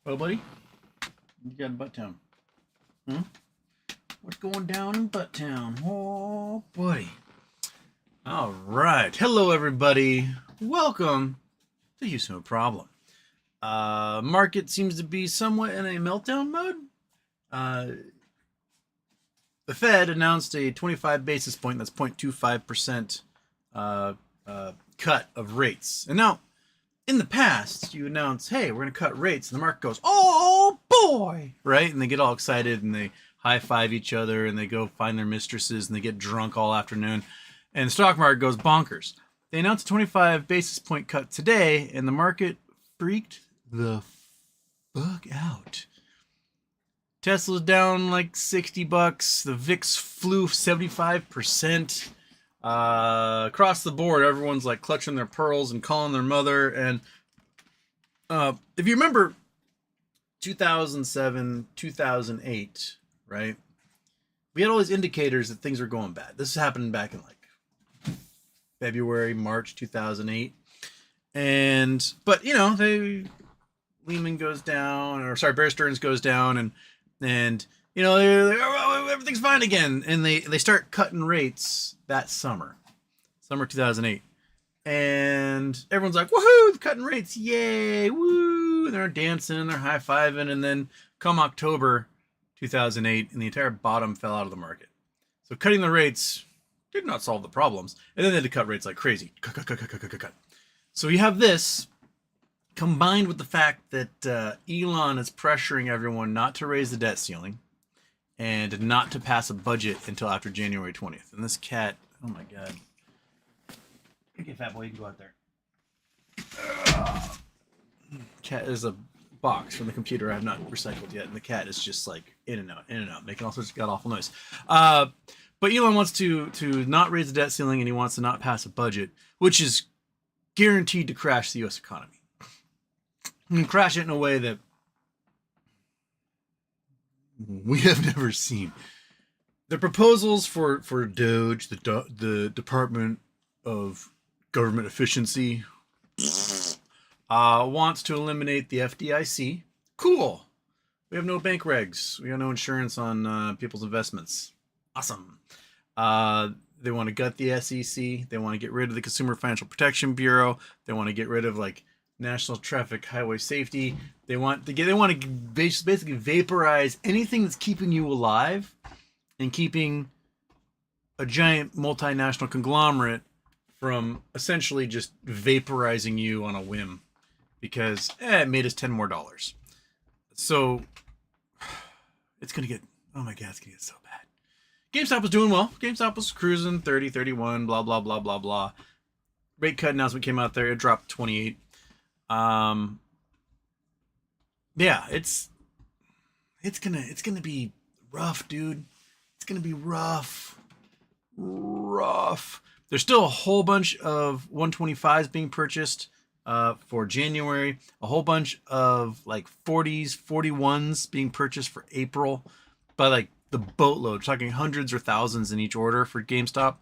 Well, buddy, you got in Butttown. Hmm? What's going down in Butttown? Oh, buddy. All right. Hello, everybody. Welcome to Houston No Problem. Market seems to be somewhat in a meltdown mode. The Fed announced a 25 basis point, that's 0.25% cut of rates. And now, in the past, you announce, hey, we're going to cut rates. And the market goes, oh, boy. Right? And they get all excited and they high-five each other and they go find their mistresses and they get drunk all afternoon. And the stock market goes bonkers. They announced a 25 basis point cut today and the market freaked the fuck out. Tesla's down like $60. The VIX flew 75%. Across the board, everyone's like clutching their pearls and calling their mother. And if you remember 2007, 2008, right? We had all these indicators that things were going bad. This happened back in like February, March 2008. But you know, Lehman goes down, Bear Stearns goes down, and you know, they're like, oh, everything's fine again. And they start cutting rates that summer 2008. And everyone's like, woohoo, they're cutting rates, yay, woo. And they're dancing, they're high-fiving. And then come October 2008, and the entire bottom fell out of the market. So cutting the rates did not solve the problems. And then they had to cut rates like crazy. Cut. So you have this combined with the fact that Elon is pressuring everyone not to raise the debt ceiling and not to pass a budget until after January 20th. And this cat, oh my god. Okay, fat boy, you can go out there. Cat is a box from the computer I have not recycled yet, and the cat is just like in and out, making all sorts of god-awful noise. But Elon wants to not raise the debt ceiling, and he wants to not pass a budget, which is guaranteed to crash the U.S. economy. And crash it in a way that we have never seen. The proposals for DOGE, the Department of Government Efficiency, wants to eliminate the FDIC. Cool. We have no bank regs. We have no insurance on people's investments. Awesome. They want to gut the SEC. They want to get rid of the Consumer Financial Protection Bureau. They want to get rid of like National Traffic Highway Safety. They want to basically vaporize anything that's keeping you alive and keeping a giant multinational conglomerate from essentially just vaporizing you on a whim because it made us $10 more. So it's going to get, oh my god, it's going to get so bad. GameStop was doing well. GameStop was cruising 30, 31, blah, blah, blah, blah, blah. Rate cut announcement came out there. It dropped 28. Yeah, it's gonna be rough, dude. It's gonna be rough. There's still a whole bunch of 125s being purchased for January. A whole bunch of like 40s, 41s being purchased for April by like the boatload. We're talking hundreds or thousands in each order for GameStop.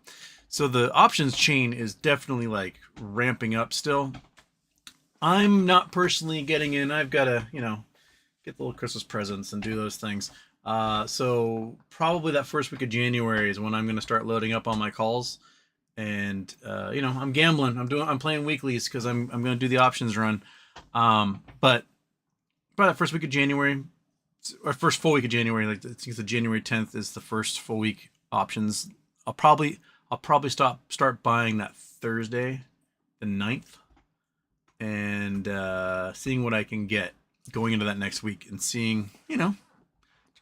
So the options chain is definitely like ramping up still. I'm not personally getting in. I've got to, get the little Christmas presents and do those things. So probably that first week of January is when I'm going to start loading up on my calls. And, I'm gambling. I'm playing weeklies because I'm going to do the options run. But probably that first week of January, or first full week of January, like I think the January 10th is the first full week options. I'll probably start buying that Thursday, the 9th. And seeing what I can get going into that next week and seeing,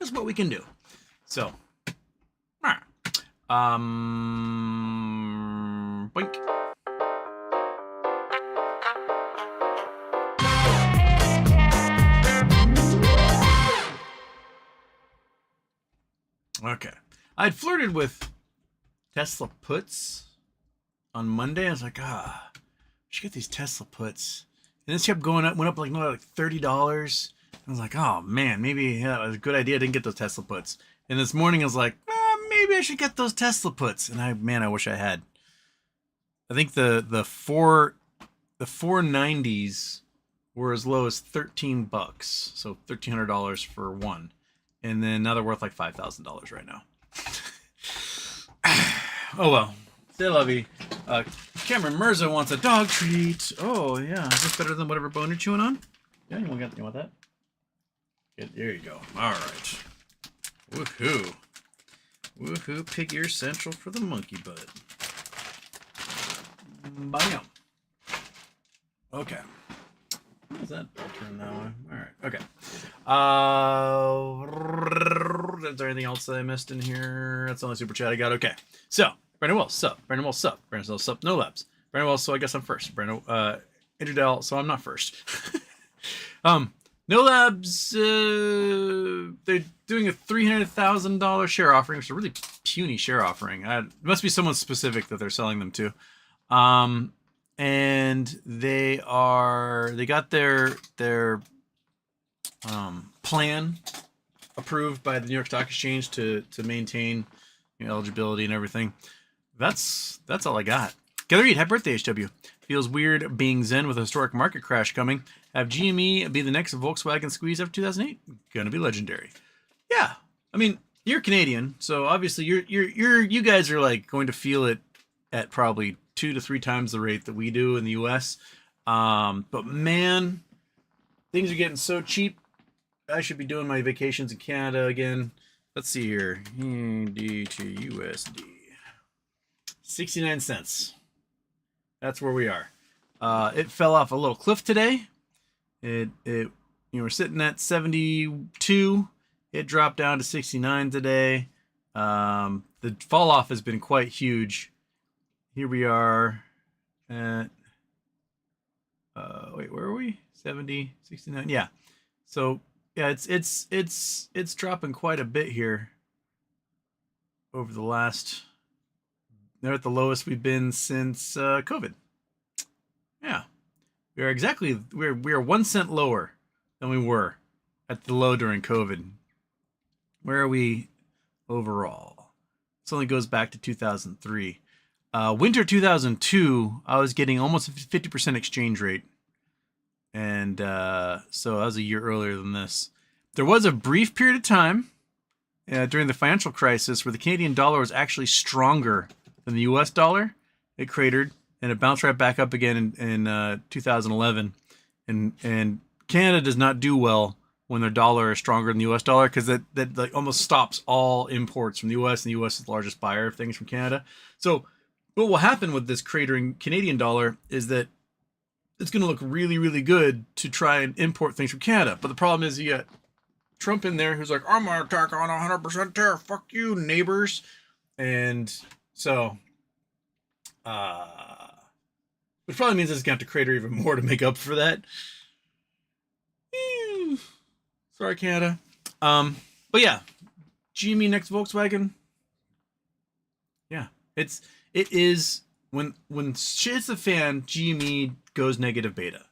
just what we can do. So, boink. Okay. I'd flirted with Tesla puts on Monday. I was like, should get these Tesla puts. And this kept going up, went up like $30. I was like, oh man, maybe that was a good idea. I didn't get those Tesla puts. And this morning I was like, maybe I should get those Tesla puts. And I wish I had. I think the 490s were as low as 13 bucks, so $1,300 for one, and then now they're worth like $5,000 right now. Oh well. Say lovey. Cameron Mirza wants a dog treat. Oh yeah, is this better than whatever bone you're chewing on? Yeah, you want that? Good, there you go. All right. Woohoo! Woohoo! Pig ear central for the monkey butt. Bam. Okay. Is that bell turn that way? All right. Okay. Is there anything else that I missed in here? That's the only super chat I got. Okay. So, Brandon Wells, sup. Brandon Wells, sup. Brandon Wells, sup. No labs. Brandon Wells, so I guess I'm first. Brandon, Interdell, so I'm not first. No labs, they're doing a $300,000 share offering, which is a really puny share offering. It must be someone specific that they're selling them to. And they got their plan approved by the New York Stock Exchange to maintain eligibility and everything. That's all I got. Gather Reed, happy birthday, HW. Feels weird being zen with a historic market crash coming. Have GME be the next Volkswagen squeeze of 2008? Gonna be legendary. Yeah, I mean, you're Canadian, so obviously you guys are like going to feel it at probably 2 to 3 times the rate that we do in the U.S. But man, things are getting so cheap. I should be doing my vacations in Canada again. Let's see here. USD to USD. 69 cents. That's where we are. It fell off a little cliff today. We're sitting at 72. It dropped down to 69 today. The fall off has been quite huge. Here we are at wait, where are we? 70, 69. Yeah. So yeah, it's dropping quite a bit here over the last. They're at the lowest we've been since COVID. Yeah, we are 1 cent lower than we were at the low during COVID. Where are we overall? This only goes back to 2003. Winter 2002, I was getting almost a 50% exchange rate. And so that was a year earlier than this. There was a brief period of time during the financial crisis where the Canadian dollar was actually stronger than the US dollar. It cratered and it bounced right back up again in 2011. And Canada does not do well when their dollar is stronger than the US dollar, because that like almost stops all imports from the US, and the US is the largest buyer of things from Canada. So what will happen with this cratering Canadian dollar is that it's going to look really, really good to try and import things from Canada. But the problem is you got Trump in there who's like, I'm going to tack on 100% tariff. Fuck you, neighbors. And so, which probably means it's going to have to crater even more to make up for that. Sorry, Canada. But yeah, GME next Volkswagen. Yeah, it is when shit's the fan, GME goes negative beta.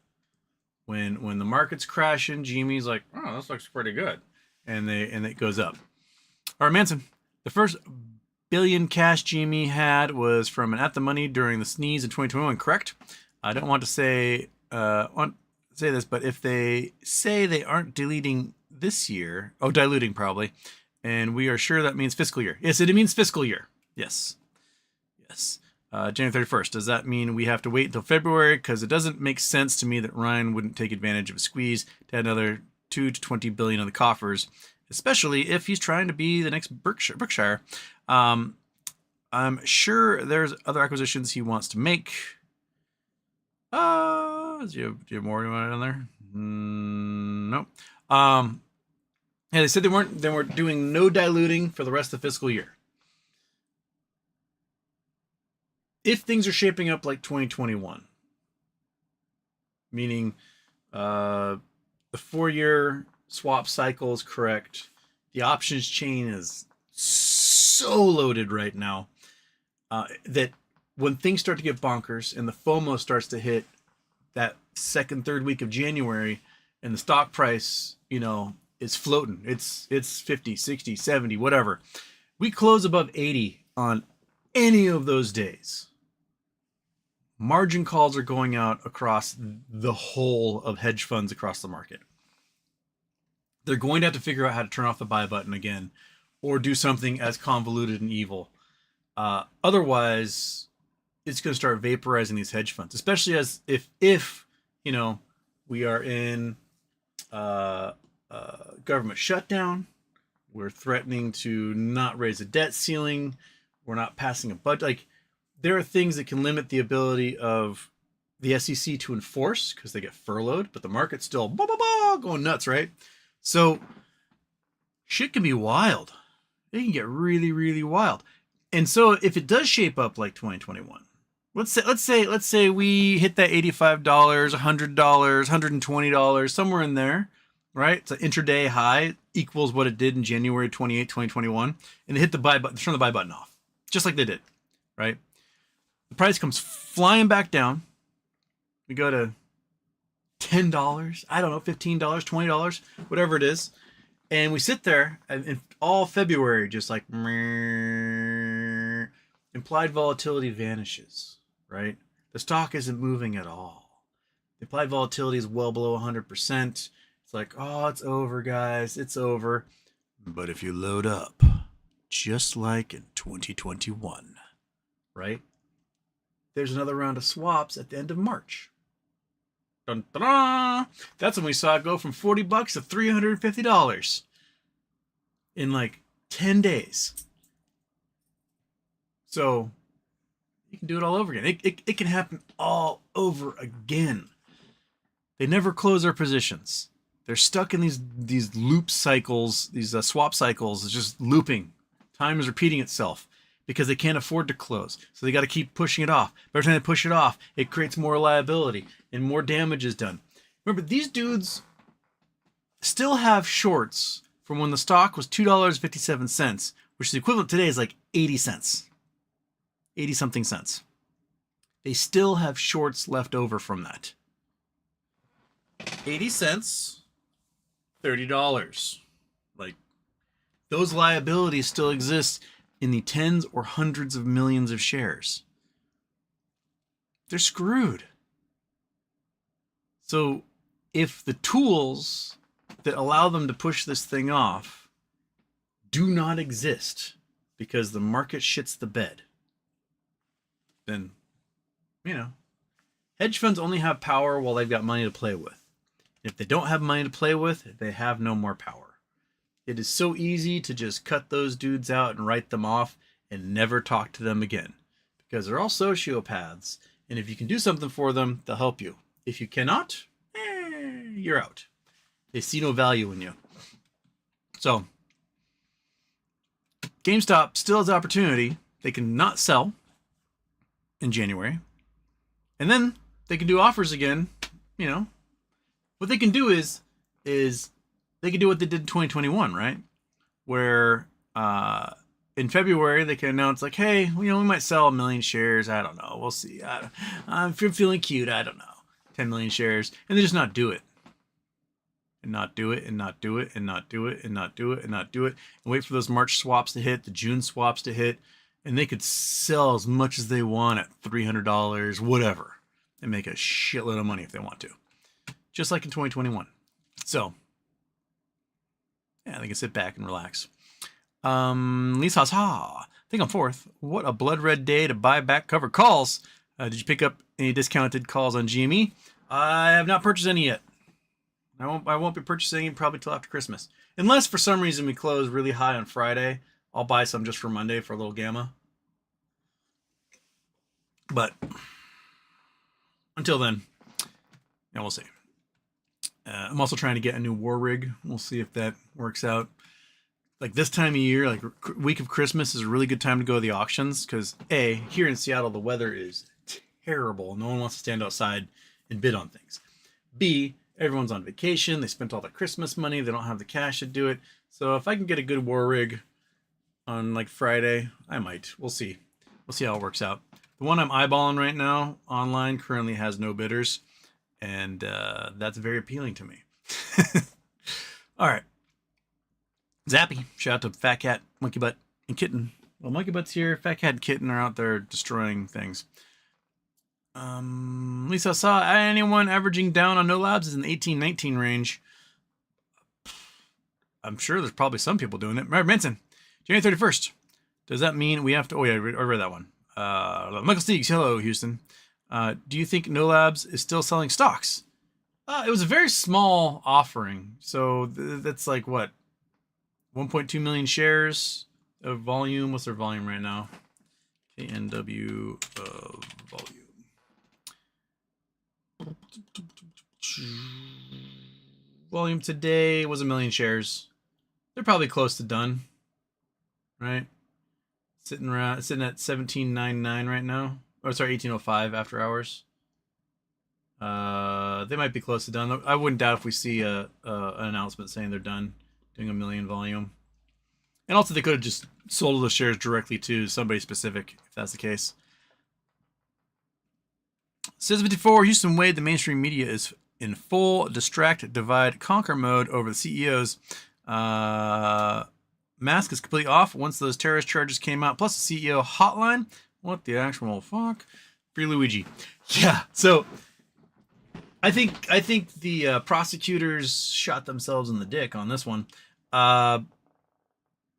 When the market's crashing, GME's like, oh, this looks pretty good, and it goes up. All right, Manson. The first billion cash GME had was from an at the money during the sneeze in 2021. Correct? I don't want to say this, but if they say they aren't deleting this year, diluting probably, and we are sure that means fiscal year. Yes, it means fiscal year. Yes. January 31st. Does that mean we have to wait until February? Because it doesn't make sense to me that Ryan wouldn't take advantage of a squeeze to add another 2 to 20 billion in the coffers, especially if he's trying to be the next Berkshire. I'm sure there's other acquisitions he wants to make. Do you have more you want on there? Nope. Yeah, they said they weren't doing no diluting for the rest of the fiscal year. If things are shaping up like 2021, meaning the 4-year swap cycle is correct, the options chain is so loaded right now that when things start to get bonkers and the FOMO starts to hit that second, third week of January, and the stock price, is floating. It's 50, 60, 70, whatever. We close above 80 on any of those days. margin calls are going out across the whole of hedge funds across the market. They're going to have to figure out how to turn off the buy button again, or do something as convoluted and evil. Otherwise, it's going to start vaporizing these hedge funds, especially as if you know we are in government shutdown. We're threatening to not raise a debt ceiling. We're not passing a budget. Like, there are things that can limit the ability of the SEC to enforce because they get furloughed, but the market's still going nuts, right? So shit can be wild. It can get really, really wild. And so if it does shape up like 2021, let's say we hit that $85, $100, $120, somewhere in there, right? It's an intraday high, equals what it did in January 28, 2021, and they hit the buy button, turn the buy button off, just like they did, right? The price comes flying back down. We go to $10, I don't know, $15, $20, whatever it is. And we sit there and all February, just like implied volatility vanishes, right? The stock isn't moving at all. The implied volatility is well below 100%. It's like, oh, it's over, guys. It's over. But if you load up, just like in 2021, right? There's another round of swaps at the end of March. Dun, dun, dun. That's when we saw it go from $40 to $350 in like 10 days. So you can do it all over again. It can happen all over again. They never close their positions. They're stuck in these loop cycles, these swap cycles. It's just looping. Time is repeating itself because they can't afford to close. So they got to keep pushing it off. But every time they push it off, it creates more liability and more damage is done. Remember, these dudes still have shorts from when the stock was $2.57, which is the equivalent today is like 80 cents. 80 something cents. They still have shorts left over from that. 80 cents, $30. Like, those liabilities still exist in the tens or hundreds of millions of shares. They're screwed. So if the tools that allow them to push this thing off do not exist because the market shits the bed, then, you know, hedge funds only have power while they've got money to play with. If they don't have money to play with, they have no more power. It is so easy to just cut those dudes out and write them off and never talk to them again because they're all sociopaths. And if you can do something for them, they'll help you. If you cannot, you're out. They see no value in you. So GameStop still has the opportunity. They can not sell in January. And then they can do offers again. You know, what they can do is they can do what they did in 2021, right? Where in February they can announce like, hey, you know, we might sell 1 million shares. I don't know. We'll see. I'm feeling cute. I don't know. 10 million shares. And they just not do it. And not do it, and not do it, and not do it, and not do it, and not do it. And wait for those March swaps to hit, the June swaps to hit. And they could sell as much as they want at $300, whatever. And make a shitload of money if they want to. Just like in 2021. So, yeah, they can sit back and relax. Lisa, I think I'm fourth. What a blood red day to buy back covered calls. Did you pick up any discounted calls on GME? I have not purchased any yet. I won't be purchasing any probably till after Christmas. Unless for some reason we close really high on Friday. I'll buy some just for Monday for a little gamma. But until then, yeah, we'll see. I'm also trying to get a new war rig. We'll see if that works out. Like this time of year, like week of Christmas is a really good time to go to the auctions because A, here in Seattle, the weather is terrible. No one wants to stand outside and bid on things. B, everyone's on vacation. They spent all their Christmas money. They don't have the cash to do it. So if I can get a good war rig on like Friday, I might. We'll see. We'll see how it works out. The one I'm eyeballing right now online currently has no bidders. And that's very appealing to me. All right. Zappy. Shout out to Fat Cat, Monkey Butt, and Kitten. Well, Monkey Butt's here. Fat Cat and Kitten are out there destroying things. At least I saw anyone averaging down on no labs is in the 18-19 range. I'm sure there's probably some people doing it. Manson, January 31st. Does that mean we have to? Oh yeah, I read that one. Michael Steegs, hello Houston. Do you think No Labs is still selling stocks? It was a very small offering, so that's like what, 1.2 million shares of volume. What's their volume right now? KNW volume. Volume today was 1 million shares. They're probably close to done, right? Sitting at 1799 right now. Oh, sorry, 1805 after hours. They might be close to done. I wouldn't doubt if we see an announcement saying they're done doing 1 million volume. And also, they could have just sold the shares directly to somebody specific, if that's the case. Says 54, Houston Wade, the mainstream media is in full distract, divide, conquer mode over the CEOs. Mask is completely off once those terrorist charges came out, plus the CEO hotline. What the actual fuck? Free Luigi. Yeah, so I think the prosecutors shot themselves in the dick on this one.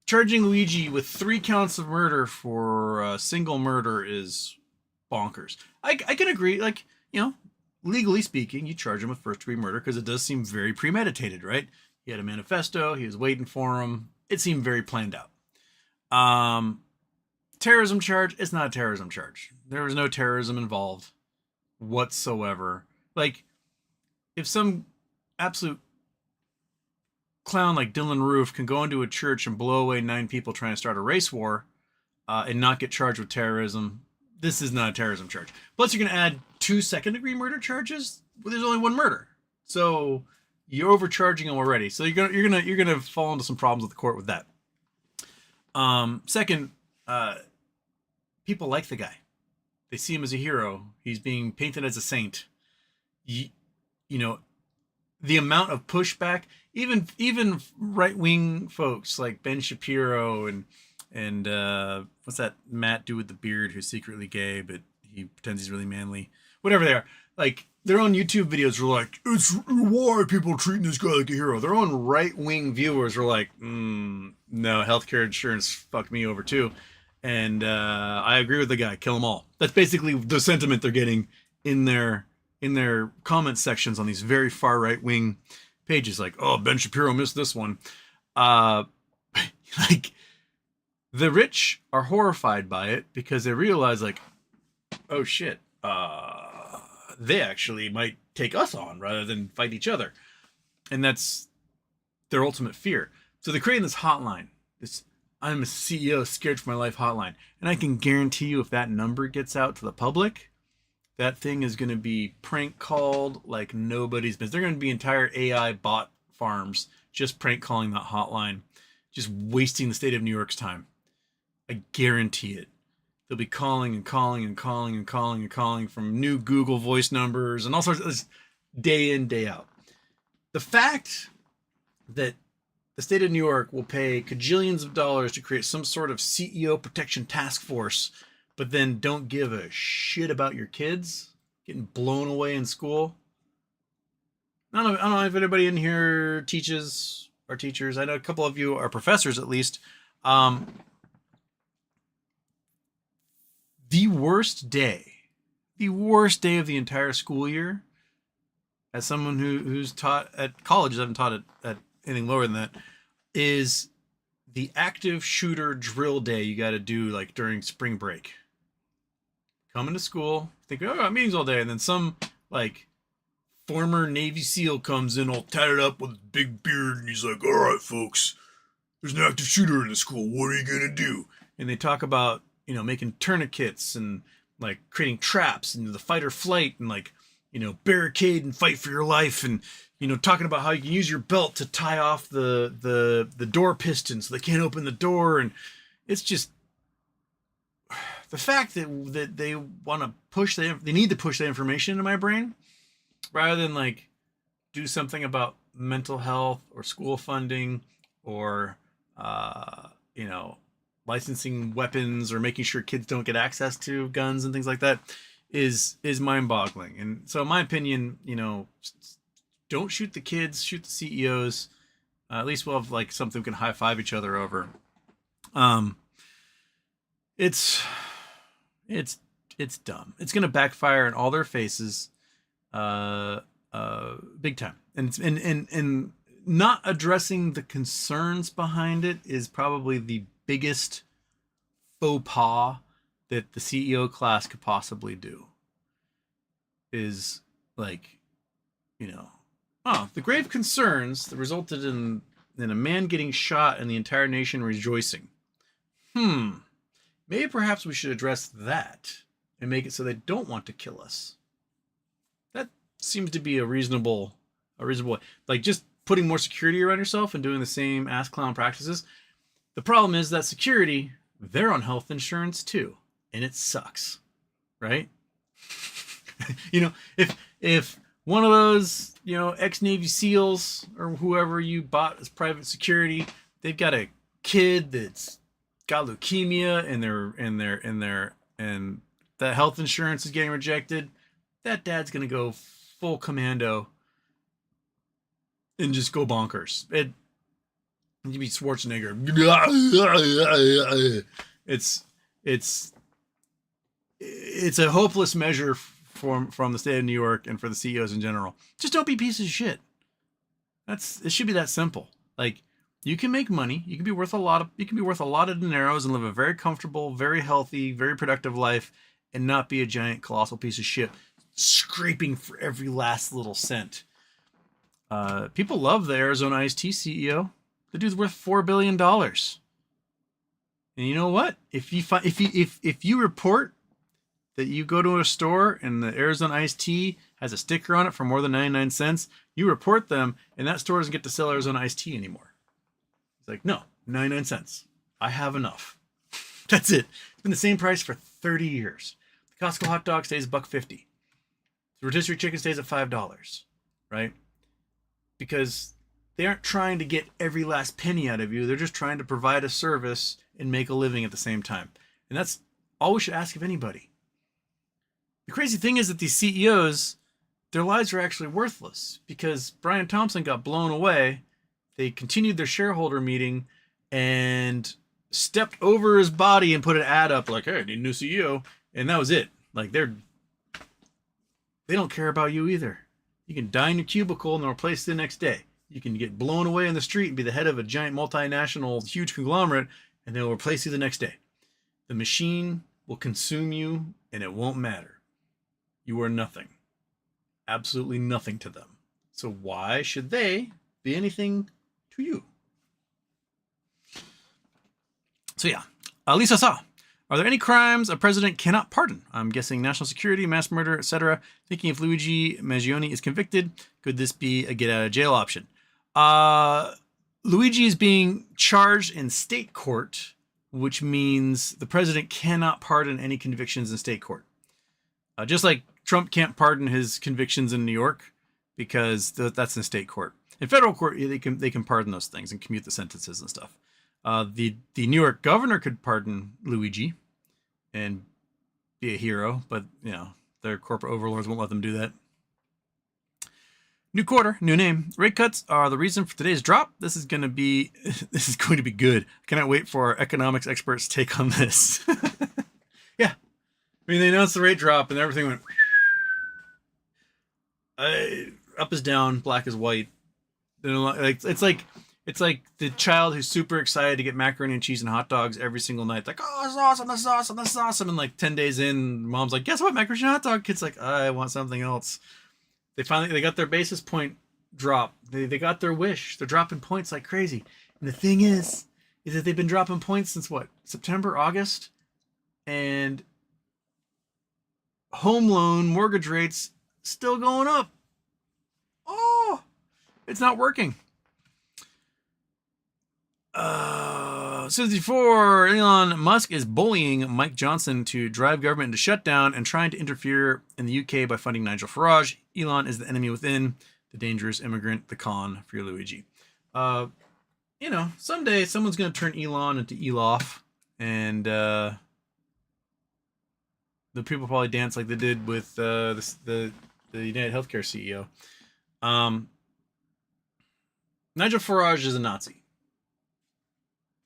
Charging Luigi with 3 counts of murder for single murder is bonkers. I can agree, like, legally speaking, you charge him with first-degree murder because it does seem very premeditated, right? He had a manifesto. He was waiting for him. It seemed very planned out. Terrorism charge, it's not a terrorism charge. There was no terrorism involved whatsoever. Like, if some absolute clown like Dylan Roof can go into a church and blow away 9 people trying to start a race war and not get charged with terrorism, this is not a terrorism charge. Plus, you're going to add 2 second-degree murder charges. Well, there's only 1 murder, so you're overcharging them already. So you're gonna fall into some problems with the court with that. Second, people like the guy. They see him as a hero. He's being painted as a saint. The amount of pushback, even right-wing folks like Ben Shapiro and what's that Matt do with the beard who's secretly gay but he pretends he's really manly, whatever they are, like their own YouTube videos were like, it's why are people treating this guy like a hero. Their own right-wing viewers were like, no, healthcare insurance fucked me over too, and I agree with the guy, kill them all. That's basically the sentiment they're getting in their comment sections on these very far right-wing pages. Like, oh, Ben Shapiro missed this one. Like, the rich are horrified by it because they realize, like, oh shit, they actually might take us on rather than fight each other. And that's their ultimate fear. So they're creating this hotline, this I'm a CEO scared for my life hotline. And I can guarantee you if that number gets out to the public, that thing is going to be prank called like nobody's business. They're going to be entire AI bot farms just prank calling that hotline, just wasting the state of New York's time. I guarantee it. They'll be calling and calling and calling and calling and calling from new Google voice numbers and all sorts of this day in, day out. The fact that the state of New York will pay cajillions of dollars to create some sort of CEO protection task force, but then don't give a shit about your kids getting blown away in school. I don't know if anybody in here are teachers. I know a couple of you are professors at least. The worst day of the entire school year, as someone who's taught at colleges, I haven't taught at anything lower than that, is the active shooter drill day you got to do like during spring break. Come into school, think, oh, I got meetings all day, and then some like former Navy SEAL comes in all tatted up with a big beard, and he's like, all right, folks, there's an active shooter in the school. What are you going to do? And they talk about, making tourniquets and like creating traps and the fight or flight and like, barricade and fight for your life and, talking about how you can use your belt to tie off the door piston so they can't open the door. And it's just the fact that they want to they need to push that information into my brain rather than like do something about mental health or school funding or, licensing weapons or making sure kids don't get access to guns and things like that. is mind-boggling. And so in my opinion, don't shoot the kids, shoot the CEOs. At least we'll have like something we can high five each other over. It's dumb. It's gonna backfire in all their faces, big time. And it's and not addressing the concerns behind it is probably the biggest faux pas that the CEO class could possibly do. Is like, the grave concerns that resulted in a man getting shot and the entire nation rejoicing. Maybe perhaps we should address that and make it so they don't want to kill us. That seems to be a reasonable like just putting more security around yourself and doing the same ass clown practices. The problem is that security, they're on health insurance too, and it sucks, right? If one of those, ex-Navy SEALs or whoever you bought as private security, they've got a kid that's got leukemia and the health insurance is getting rejected, that dad's gonna go full commando and just go bonkers. You'd be Schwarzenegger. It's a hopeless measure from the state of New York and for the CEOs in general. Just don't be pieces of shit. It should be that simple. Like, you can make money, you can be worth a lot of dineros and live a very comfortable, very healthy, very productive life and not be a giant colossal piece of shit scraping for every last little cent. People love the Arizona Iced Tea CEO. The dude's worth $4 billion. And you know what? If you report that you go to a store and the Arizona Iced Tea has a sticker on it for more than 99 cents, you report them and that store doesn't get to sell Arizona Iced Tea anymore. It's like, no, 99 cents. I have enough. That's it. It's been the same price for 30 years. The Costco hot dog stays $1.50. The rotisserie chicken stays at $5, right? Because they aren't trying to get every last penny out of you. They're just trying to provide a service and make a living at the same time. And that's all we should ask of anybody. The crazy thing is that these CEOs, their lives are actually worthless because Brian Thompson got blown away. They continued their shareholder meeting and stepped over his body and put an ad up like, hey, I need a new CEO. And that was it. Like, they don't care about you either. You can die in your cubicle and they'll replace you the next day. You can get blown away in the street and be the head of a giant multinational, huge conglomerate, and they'll replace you the next day. The machine will consume you and it won't matter. You are nothing. Absolutely nothing to them. So why should they be anything to you? So yeah, Lisa Sa. Are there any crimes a president cannot pardon? I'm guessing national security, mass murder, etc. Thinking if Luigi Maggioni is convicted, could this be a get out of jail option? Luigi is being charged in state court, which means the president cannot pardon any convictions in state court. Just like Trump can't pardon his convictions in New York because that's in state court. In federal court, they can pardon those things and commute the sentences and stuff. The New York governor could pardon Luigi and be a hero, but their corporate overlords won't let them do that. New quarter, new name. Rate cuts are the reason for today's drop. This is going to be good. I cannot wait for our economics experts' take on this. Yeah, I mean, they announced the rate drop and everything went up is down, black is white. It's like the child who's super excited to get macaroni and cheese and hot dogs every single night. Like, oh, this is awesome, this is awesome, this is awesome. And like 10 days in, mom's like, guess what, macaroni and hot dog? Kid's like, I want something else. They got their basis point drop. They got their wish. They're dropping points like crazy. And the thing is that they've been dropping points since what? September, August? And home loan mortgage rates still going up. Oh, it's not working. Since before, Elon Musk is bullying Mike Johnson to drive government into shutdown and trying to interfere in the UK by funding Nigel Farage. Elon is the enemy within, the dangerous immigrant, the con for your Luigi. Someday someone's going to turn Elon into Elof, and the people probably dance like they did with the United Healthcare CEO. Um, Nigel Farage is a Nazi.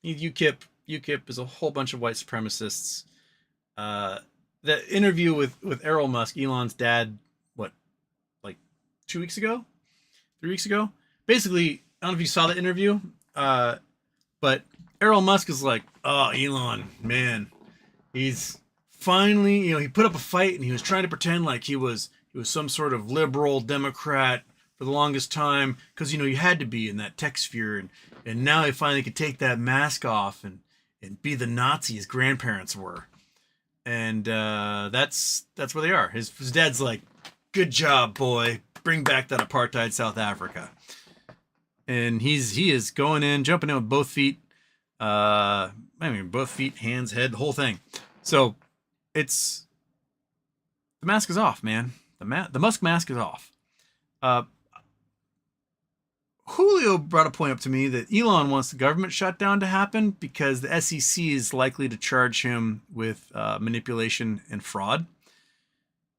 UKIP is a whole bunch of white supremacists. Uh, the interview with Errol Musk, Elon's dad, what, like 2 weeks ago, 3 weeks ago. Basically, I don't know if you saw the interview, but Errol Musk is like, "Oh, Elon, man, he's finally, he put up a fight and he was trying to pretend like he was some sort of liberal Democrat for the longest time because you had to be in that tech sphere, and now he finally could take that mask off and be the Nazi his grandparents were." And that's where they are. His dad's like, "Good job, boy. Bring back that apartheid South Africa." And he is going in, jumping in with both feet. Both feet, hands, head, the whole thing. So it's the mask is off, man. The Musk mask is off. Julio brought a point up to me that Elon wants the government shutdown to happen because the SEC is likely to charge him with manipulation and fraud,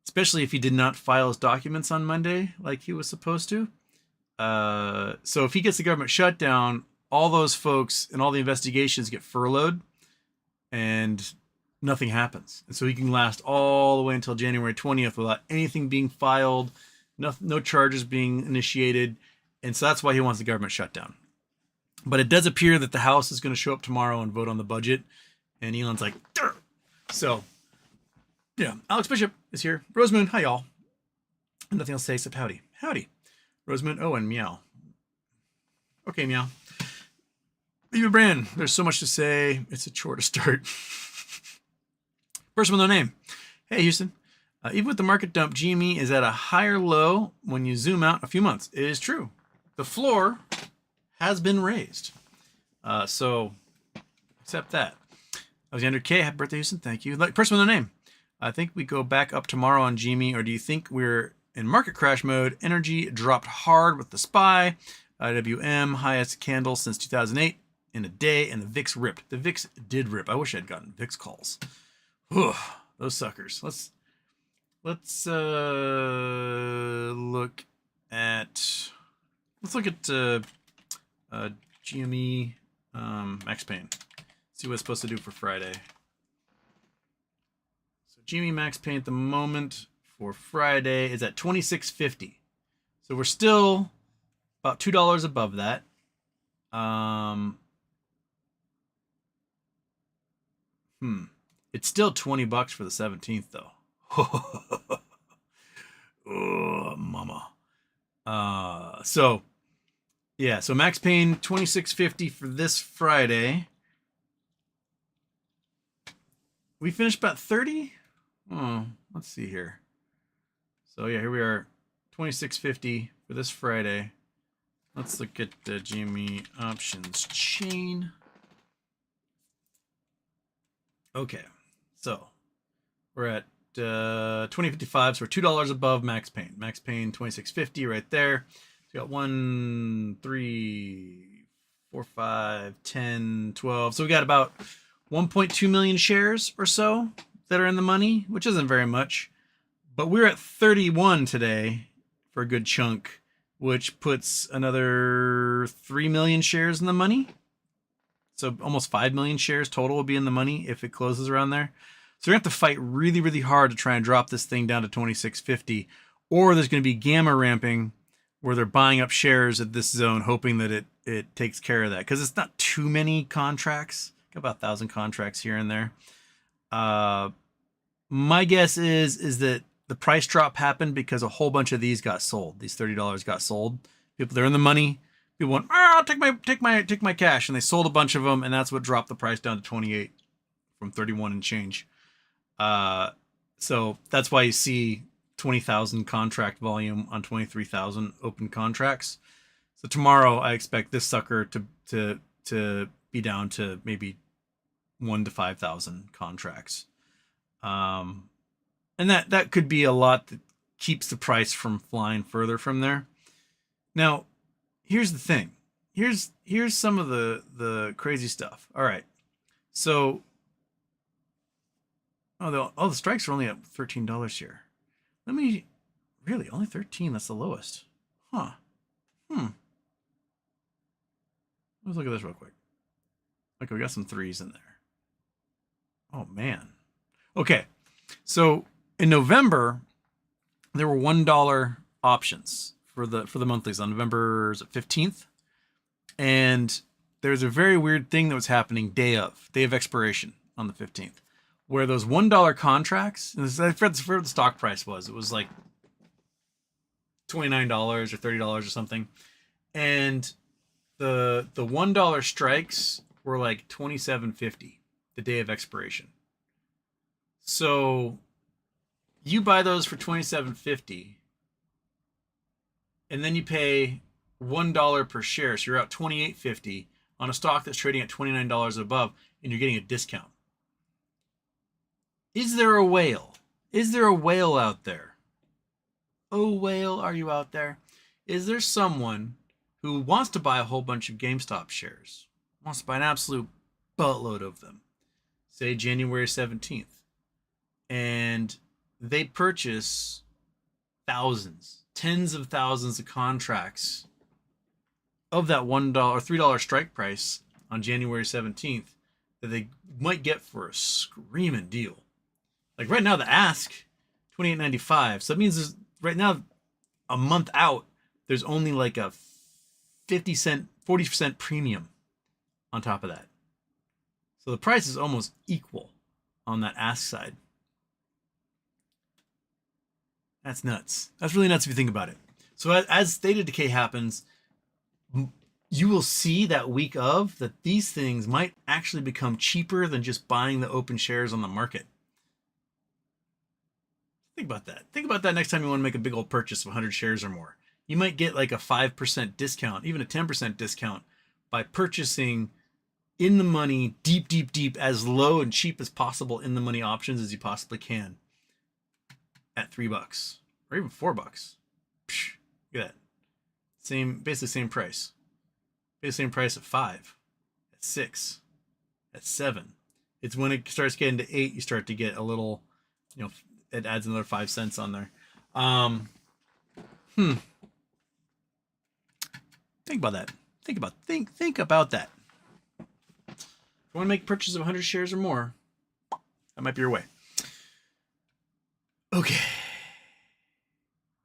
especially if he did not file his documents on Monday like he was supposed to. So if he gets the government shutdown, all those folks and all the investigations get furloughed and nothing happens. And so he can last all the way until January 20th without anything being filed, no charges being initiated. And so that's why he wants the government shutdown. But it does appear that the House is going to show up tomorrow and vote on the budget. And Elon's like, "Durr." So, yeah, Alex Bishop is here. Rosemoon, hi, y'all. And nothing else to say except howdy. Howdy. Rosemoon, oh, and meow. Okay, meow. Eva Brand, there's so much to say. It's a chore to start. Person with no name. Hey, Houston. Even with the market dump, GME is at a higher low when you zoom out a few months. It is true. The floor has been raised. So accept that. Alexander K. Happy birthday, Houston. Thank you. Person with no name. I think we go back up tomorrow on GME, or do you think we're in market crash mode? Energy dropped hard with the SPY. IWM, highest candle since 2008 in a day, and the VIX ripped. The VIX did rip. I wish I'd gotten VIX calls. Whew, those suckers. Let's look at GME Max Pain. See what it's supposed to do for Friday. So GME Max Pain at the moment for Friday is at 26.50. So we're still about $2 above that. It's still $20 for the 17th though. Oh, mama. So Max Payne 26.50 for this Friday. We finished about 30. Let's see here. So yeah, here we are, 26.50 for this Friday. Let's look at the GME options chain. Okay, so we're at 20.55, so we're $2 above Max Payne. Max Payne 26.50 right there. So we got 1, 3, 4, 5, 10, 12. So we got about 1.2 million shares or so that are in the money, which isn't very much. But we're at 31 today for a good chunk, which puts another 3 million shares in the money. So almost 5 million shares total will be in the money if it closes around there. So we're going to have to fight really, really hard to try and drop this thing down to 26.50. Or there's going to be gamma ramping where they're buying up shares at this zone, hoping that it takes care of that. Because it's not too many contracts. Got about 1,000 contracts here and there. My guess is that the price drop happened because a whole bunch of these got sold. These $30 got sold. People, they're in the money. People went, I'll take my cash, and they sold a bunch of them, and that's what dropped the price down to 28 from 31 and change. So that's why you see 20,000 contract volume on 23,000 open contracts. So tomorrow I expect this sucker to be down to maybe 1 to 5,000 contracts. And that could be a lot that keeps the price from flying further from there. Now, here's the thing. Here's some of the crazy stuff. All right. So Oh, the strikes are only at $13 here. Let me really only 13. That's the lowest. Huh. Let's look at this real quick. Okay, we got some threes in there. Oh man. Okay, so in November there were $1 options for the monthlies on November 15th, and there's a very weird thing that was happening day of expiration on the 15th, where those $1 contracts. And I forgot what the stock price was. It was like $29 or $30 or something, and the $1 strikes were like $27.50 the day of expiration. So you buy those for $27.50, and then you pay $1 per share, so you're out $28.50 on a stock that's trading at $29 above, and you're getting a discount. Is there a whale? Is there a whale out there? Oh, whale, are you out there? Is there someone who wants to buy a whole bunch of GameStop shares, wants to buy an absolute buttload of them, say January 17th, and they purchase thousands, tens of thousands of contracts of that $1, $3 strike price on January 17th that they might get for a screaming deal? Like right now, the ask $28.95. So that means right now, a month out, there's only like a 50-cent, 40% premium on top of that. So the price is almost equal on that ask side. That's nuts. That's really nuts if you think about it. So as data decay happens, you will see that week of that these things might actually become cheaper than just buying the open shares on the market. Think about that. Think about that next time you want to make a big old purchase of 100 shares or more. You might get like a 5% discount, even a 10% discount by purchasing in the money, deep, as low and cheap as possible in the money options as you possibly can at $3 or even $4. Psh, look at that. Basically same price. Basically same price at 5, at 6, at 7. It's when it starts getting to 8, you start to get a little, it adds another 5 cents on there. Think about that. Think about that. If you want to make purchases of 100 shares or more, that might be your way. Okay.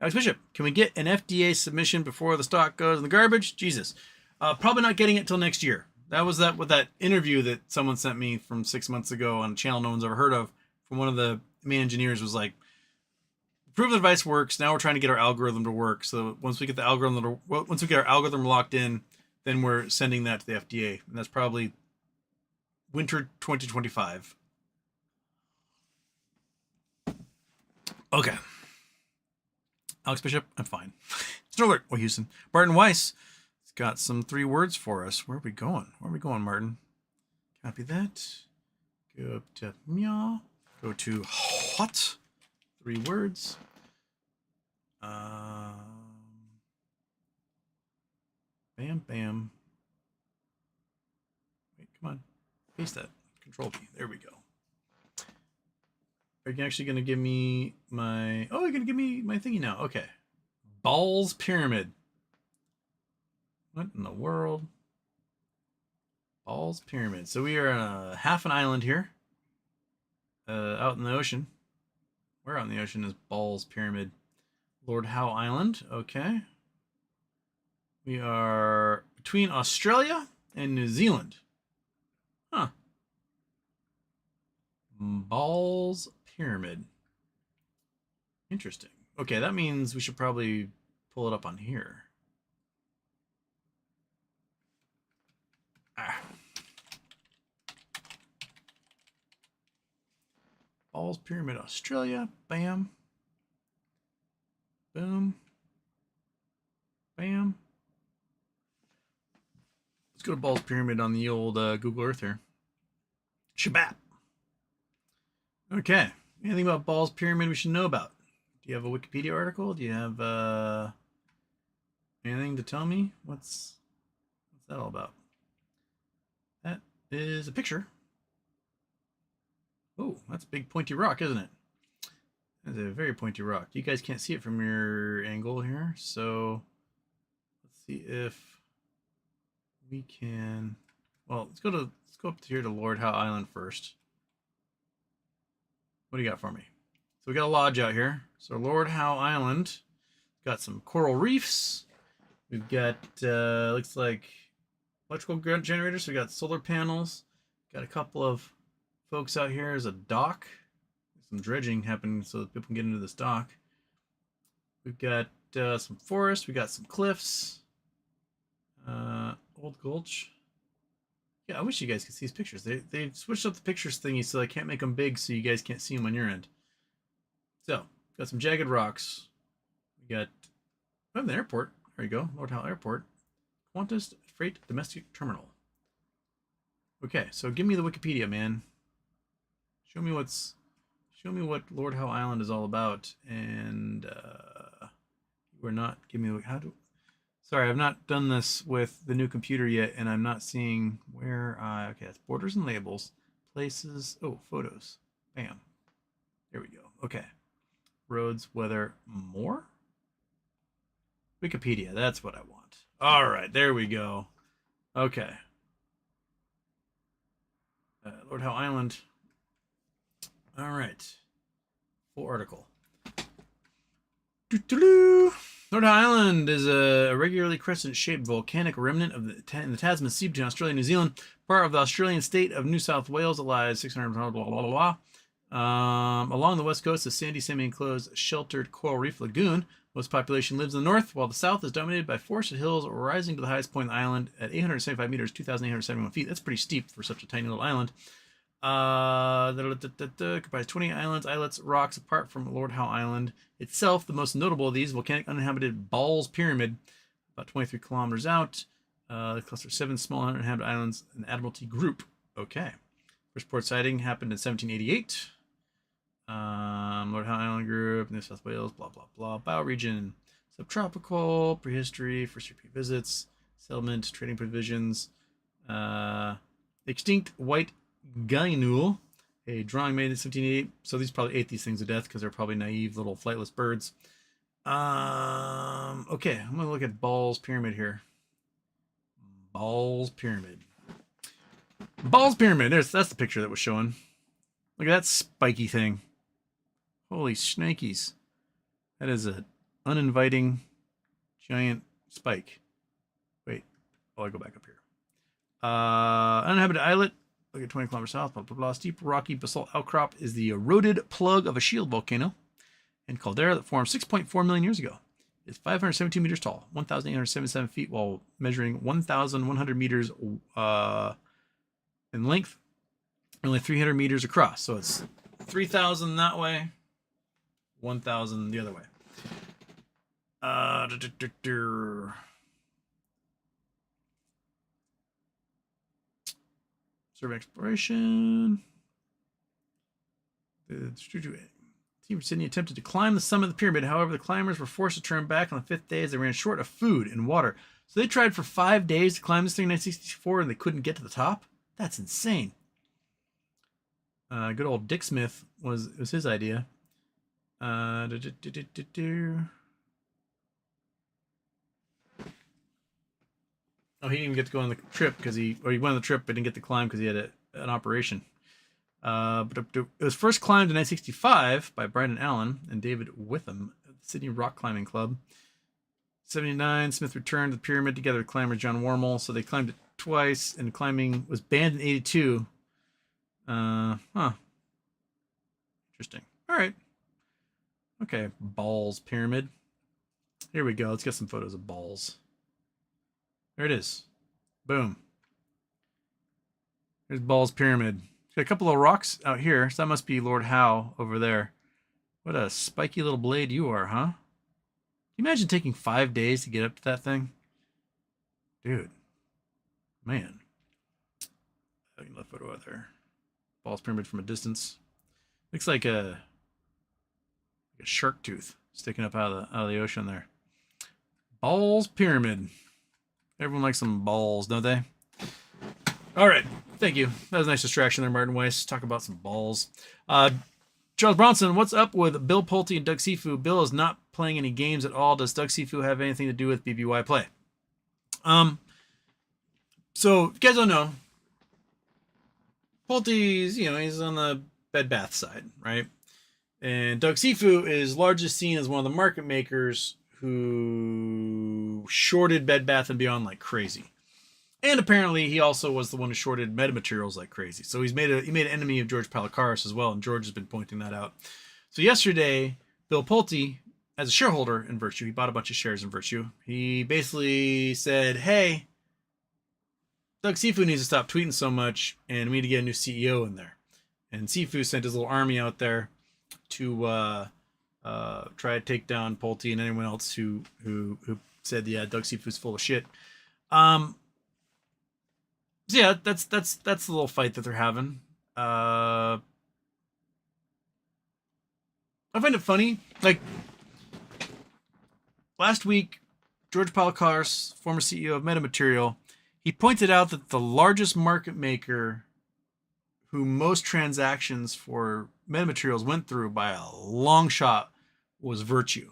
Alex Bishop, can we get an FDA submission before the stock goes in the garbage? Jesus. Probably not getting it till next year. That was with that interview that someone sent me from 6 months ago on a channel no one's ever heard of, from one of the main engineers. Was like, prove the device works. Now we're trying to get our algorithm to work. So once we get our algorithm locked in, then we're sending that to the FDA, and that's probably winter 2025. Okay. Alex Bishop, I'm fine. Sterler, Houston. Martin Weiss has got some 3 words for us. Where are we going? Martin? Copy that. Go up to meow. Go to hot. 3 words. Bam. Wait, come on. Paste that. Control P. There we go. Are you actually going to give me my... Oh, you're going to give me my thingy now. Okay. Balls Pyramid. What in the world? Balls Pyramid. So we are on half an island here. Out in the ocean. Where out in the ocean is Balls Pyramid? Lord Howe Island. Okay. We are between Australia and New Zealand. Huh. Balls Pyramid. Interesting. Okay, that means we should probably pull it up on here. Balls Pyramid, Australia. Bam. Boom. Bam. Let's go to Balls Pyramid on the old Google Earth here. Shabbat. Okay. Anything about Balls Pyramid we should know about? Do you have a Wikipedia article? Do you have anything to tell me? What's that all about? That is a picture. Oh, that's a big pointy rock, isn't it? That's a very pointy rock. You guys can't see it from your angle here, so let's see if we can. Well, let's go up here to Lord Howe Island first. What do you got for me? So we got a lodge out here. So Lord Howe Island got some coral reefs. We've got looks like electrical generators. So we got solar panels. Got a couple of folks out here. There's a dock. Some dredging happening so that people can get into this dock. We've got some forest. We got some cliffs. Old Gulch. Yeah, I wish you guys could see these pictures. They switched up the pictures thingy so I can't make them big so you guys can't see them on your end. So, got some jagged rocks. We got the airport. There you go, Lord Howe Airport. Qantas Freight Domestic Terminal. Okay, so give me the Wikipedia, man. Show me what Lord Howe Island is all about. And we're not giving me sorry, I've not done this with the new computer yet, and I'm not seeing where okay, that's borders and labels, places, oh, photos. Bam. There we go. Okay. Roads, weather, more? Wikipedia, that's what I want. All right, there we go. Okay. Lord Howe Island. All right. Full article. Lord Howe Island is a irregularly crescent-shaped volcanic remnant of the Tasman Sea between Australia and New Zealand, part of the Australian state of New South Wales. It lies 600 blah blah blah blah. Along the west coast, the sandy, semi-enclosed, sheltered coral reef lagoon. Most population lives in the north, while the south is dominated by forested hills rising to the highest point of the island at 875 meters, 2,871 feet. That's pretty steep for such a tiny little island. Comprise 20 islands, islets, rocks. Apart from Lord Howe Island itself, the most notable of these, volcanic uninhabited Balls Pyramid, about 23 kilometers out. The cluster of 7 small uninhabited islands, an Admiralty group. Okay. First port sighting happened in 1788. Lord Howe Island Group, New South Wales, blah, blah, blah. Bioregion, subtropical, prehistory, first repeat visits, settlement, trading provisions. Extinct white Guinule, a drawing made in 1788. So these probably ate these things to death because they're probably naive little flightless birds. Okay, I'm going to look at Balls Pyramid here. Balls Pyramid. Balls Pyramid. That's the picture that was showing. Look at that spiky thing. Holy snakies. That is an uninviting giant spike. Wait. Oh, I go back up here. Uninhabited islet. Look at 20 kilometers south. Blah, blah, blah. Steep, rocky basalt outcrop is the eroded plug of a shield volcano and caldera that formed 6.4 million years ago. It's 572 meters tall, 1,877 feet, while measuring 1,100 meters in length, only 300 meters across. So it's 3,000 that way, 1,000 the other way. Survey exploration. The team from Sydney attempted to climb the summit of the pyramid. However, the climbers were forced to turn back on the 5th day as they ran short of food and water. So they tried for 5 days to climb this thing in 1964 and they couldn't get to the top? That's insane. Good old Dick Smith was his idea. Oh, he didn't even get to go on the trip because he went on the trip but didn't get to climb because he had an operation. But it was first climbed in 1965 by Brian and Allen and David Witham at the Sydney Rock Climbing Club. 79, Smith returned to the pyramid together with climber John Wormel, so they climbed it twice, and climbing was banned in 82. Interesting. All right. Okay, Balls Pyramid. Here we go. Let's get some photos of balls. There it is. Boom. Here's Balls Pyramid. Got a couple of rocks out here, so that must be Lord Howe over there. What a spiky little blade you are, huh? Can you imagine taking 5 days to get up to that thing? Dude. Man. Another photo out there. Balls Pyramid from a distance. Looks like a shark tooth sticking up out of the ocean there. Balls Pyramid. Everyone likes some balls, don't they? All right. Thank you. That was a nice distraction there, Martin Weiss. Talk about some balls. Charles Bronson, what's up with Bill Pulte and Doug Sifu? Bill is not playing any games at all. Does Doug Sifu have anything to do with BBY play? So if you guys don't know, Pulte's, he's on the Bed Bath side, right? And Doug Sifu is largely seen as one of the market makers who shorted Bed Bath & Beyond like crazy. And apparently he also was the one who shorted metamaterials like crazy. So he made an enemy of George Palikaris as well, and George has been pointing that out. So yesterday, Bill Pulte, as a shareholder in Virtue, he bought a bunch of shares in Virtue. He basically said, hey, Doug Sifu needs to stop tweeting so much, and we need to get a new CEO in there. And Sifu sent his little army out there to try to take down Pulte and anyone else who said, yeah, Doug Sifu's full of shit. So yeah, that's the little fight that they're having. I find it funny. Like last week, George Palikaris, former CEO of Metamaterial, he pointed out that the largest market maker who most transactions for metamaterials went through by a long shot was Virtue.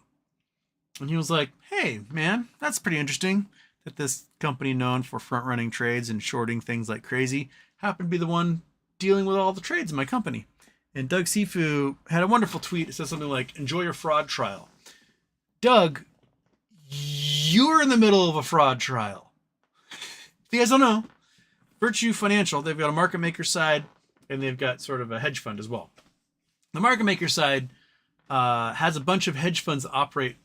And he was like, hey, man, that's pretty interesting that this company known for front-running trades and shorting things like crazy happened to be the one dealing with all the trades in my company. And Doug Sifu had a wonderful tweet. It says something like, enjoy your fraud trial. Doug, you're in the middle of a fraud trial. If you guys don't know, Virtue Financial, they've got a market maker side and they've got sort of a hedge fund as well. The market maker side has a bunch of hedge funds that operate,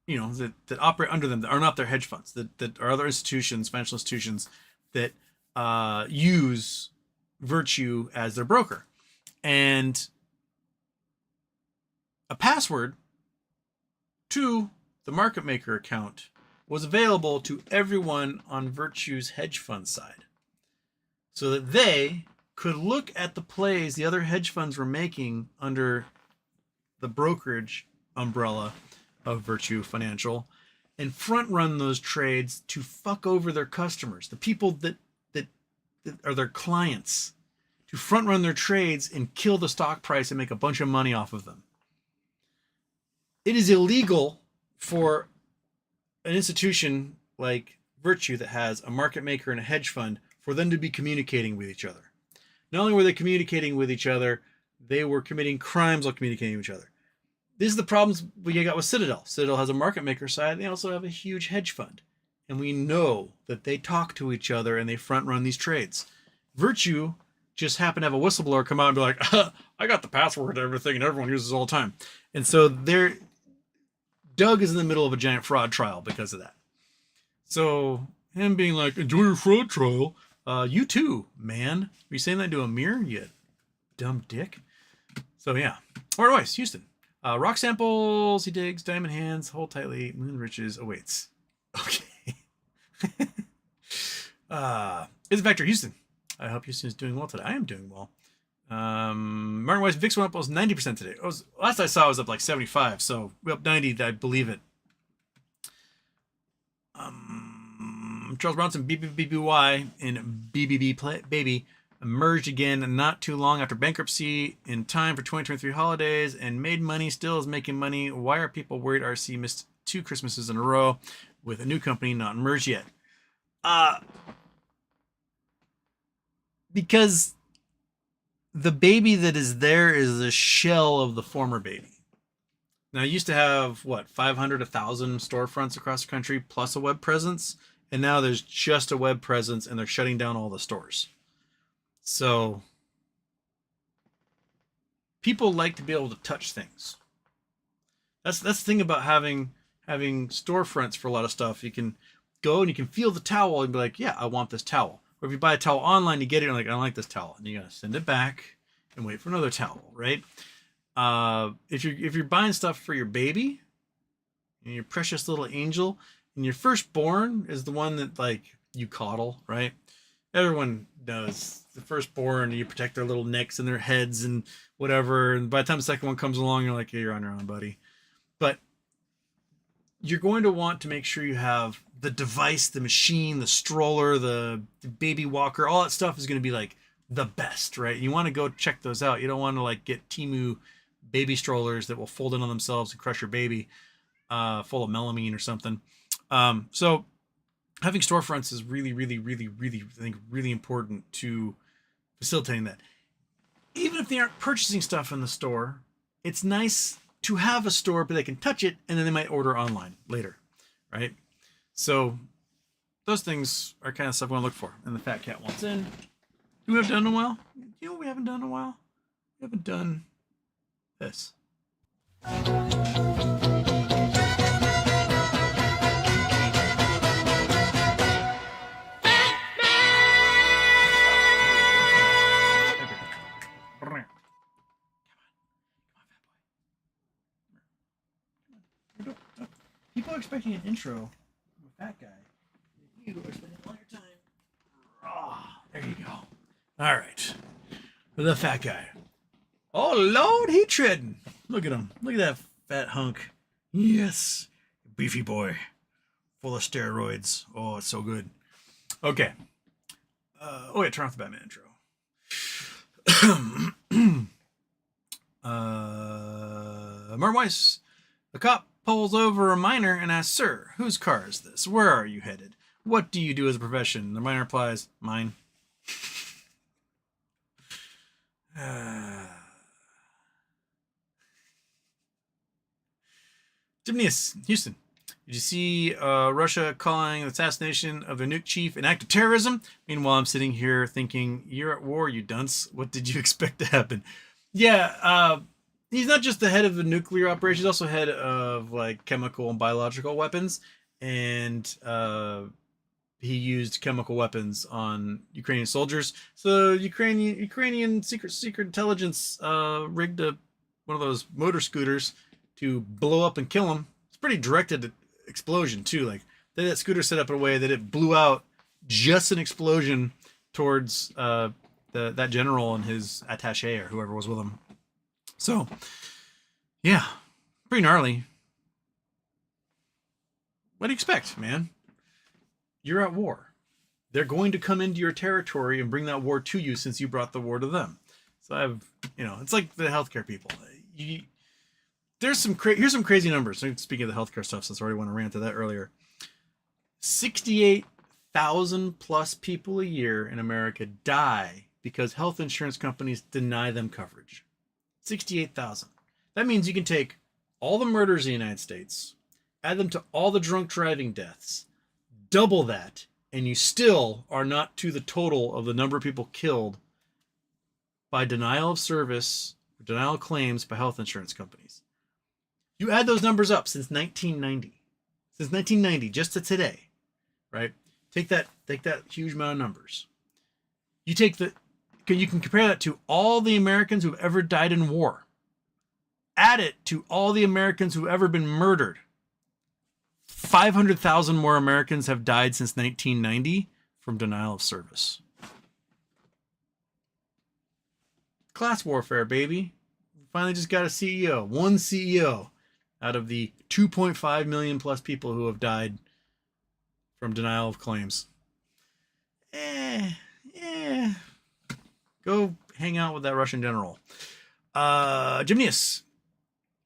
that operate under them that are not their hedge funds, that are other institutions, financial institutions that use Virtue as their broker. And a password to the market maker account was available to everyone on Virtue's hedge fund side so that they could look at the plays the other hedge funds were making under the brokerage umbrella of Virtue Financial and front run those trades to fuck over their customers, the people that are their clients, to front run their trades and kill the stock price and make a bunch of money off of them. It is illegal for an institution like Virtue that has a market maker and a hedge fund for them to be communicating with each other. Not only were they communicating with each other, they were committing crimes while communicating with each other. These are the problems we got with Citadel. Citadel has a market maker side. They also have a huge hedge fund. And we know that they talk to each other and they front run these trades. Virtue just happened to have a whistleblower come out and be like, I got the password to everything and everyone uses it all the time. And so Doug is in the middle of a giant fraud trial because of that. So him being like, enjoy your fraud trial. You too, man. Are you saying that to a mirror, you dumb dick? So yeah. Otherwise, Houston. Rock samples, he digs, diamond hands, hold tightly, moon riches awaits. Okay. It's Vector Houston. I hope Houston is doing well today. I am doing well. Martin Weiss, VIX went up almost 90% today. Last I saw it was up like 75, so we up 90, I believe it. Charles Bronson, BBBY and BBB Baby emerged again not too long after bankruptcy in time for 2023 holidays and made money, still is making money. Why are people worried RC missed 2 Christmases in a row with a new company not emerged yet? Because the baby that is there is a shell of the former baby. Now, I used to have, 500, 1,000 storefronts across the country plus a web presence. And now there's just a web presence and they're shutting down all the stores. So people like to be able to touch things. That's the thing about having storefronts for a lot of stuff. You can go and you can feel the towel and be like, yeah, I want this towel. Or if you buy a towel online, you get it and like, I don't like this towel. And you gotta send it back and wait for another towel, right? If you're buying stuff for your baby and your precious little angel, and your firstborn is the one that like you coddle, right? Everyone knows the firstborn, you protect their little necks and their heads and whatever. And by the time the second one comes along, you're like, yeah, you're on your own, buddy. But you're going to want to make sure you have the device, the machine, the stroller, the baby walker, all that stuff is going to be like the best, right? You want to go check those out. You don't want to like get Temu baby strollers that will fold in on themselves and crush your baby, full of melamine or something. So having storefronts is really, really, really, really, I think, really important to facilitating that. Even if they aren't purchasing stuff in the store, it's nice to have a store, but they can touch it, and then they might order online later, right? So those things are kind of stuff we want to look for. And the fat cat wants in. Do we have done in a while? You know what we haven't done in a while? We haven't done this. People are expecting an intro from a fat guy. You are spending all your time. Oh, there you go. All right. The fat guy. Oh, Lord, he treading. Look at him. Look at that fat hunk. Yes. Beefy boy. Full of steroids. Oh, it's so good. Okay. Oh, yeah, turn off the Batman intro. Martin Weiss. The cop pulls over a miner and asks, "Sir, whose car is this? Where are you headed? What do you do as a profession?" The miner replies, "Mine." Dimnius, Houston. Did you see Russia calling the assassination of their nuke chief an act of terrorism? Meanwhile, I'm sitting here thinking, you're at war, you dunce. What did you expect to happen? Yeah, he's not just the head of the nuclear operation, he's also head of like chemical and biological weapons. And he used chemical weapons on Ukrainian soldiers. So Ukrainian secret intelligence rigged one of those motor scooters to blow up and kill him. It's pretty directed explosion too. Like they had that scooter set up in a way that it blew out just an explosion towards that general and his attaché or whoever was with him. So yeah, pretty gnarly. What do you expect, man? You're at war. They're going to come into your territory and bring that war to you since you brought the war to them. So it's like the healthcare people. Here's some crazy numbers. Speaking of the healthcare stuff, since I already went to rant to that earlier. 68,000 plus people a year in America die because health insurance companies deny them coverage. 68,000. That means you can take all the murders in the United States, add them to all the drunk driving deaths, double that, and you still are not to the total of the number of people killed by denial of service, or denial of claims by health insurance companies. You add those numbers up since 1990. Since 1990, just to today, right? Take that huge amount of numbers. You can compare that to all the Americans who've ever died in war. Add it to all the Americans who've ever been murdered. 500,000 more Americans have died since 1990 from denial of service. Class warfare, baby. Finally just got a CEO. One CEO out of the 2.5 million plus people who have died from denial of claims. Go hang out with that Russian general. Gymnius.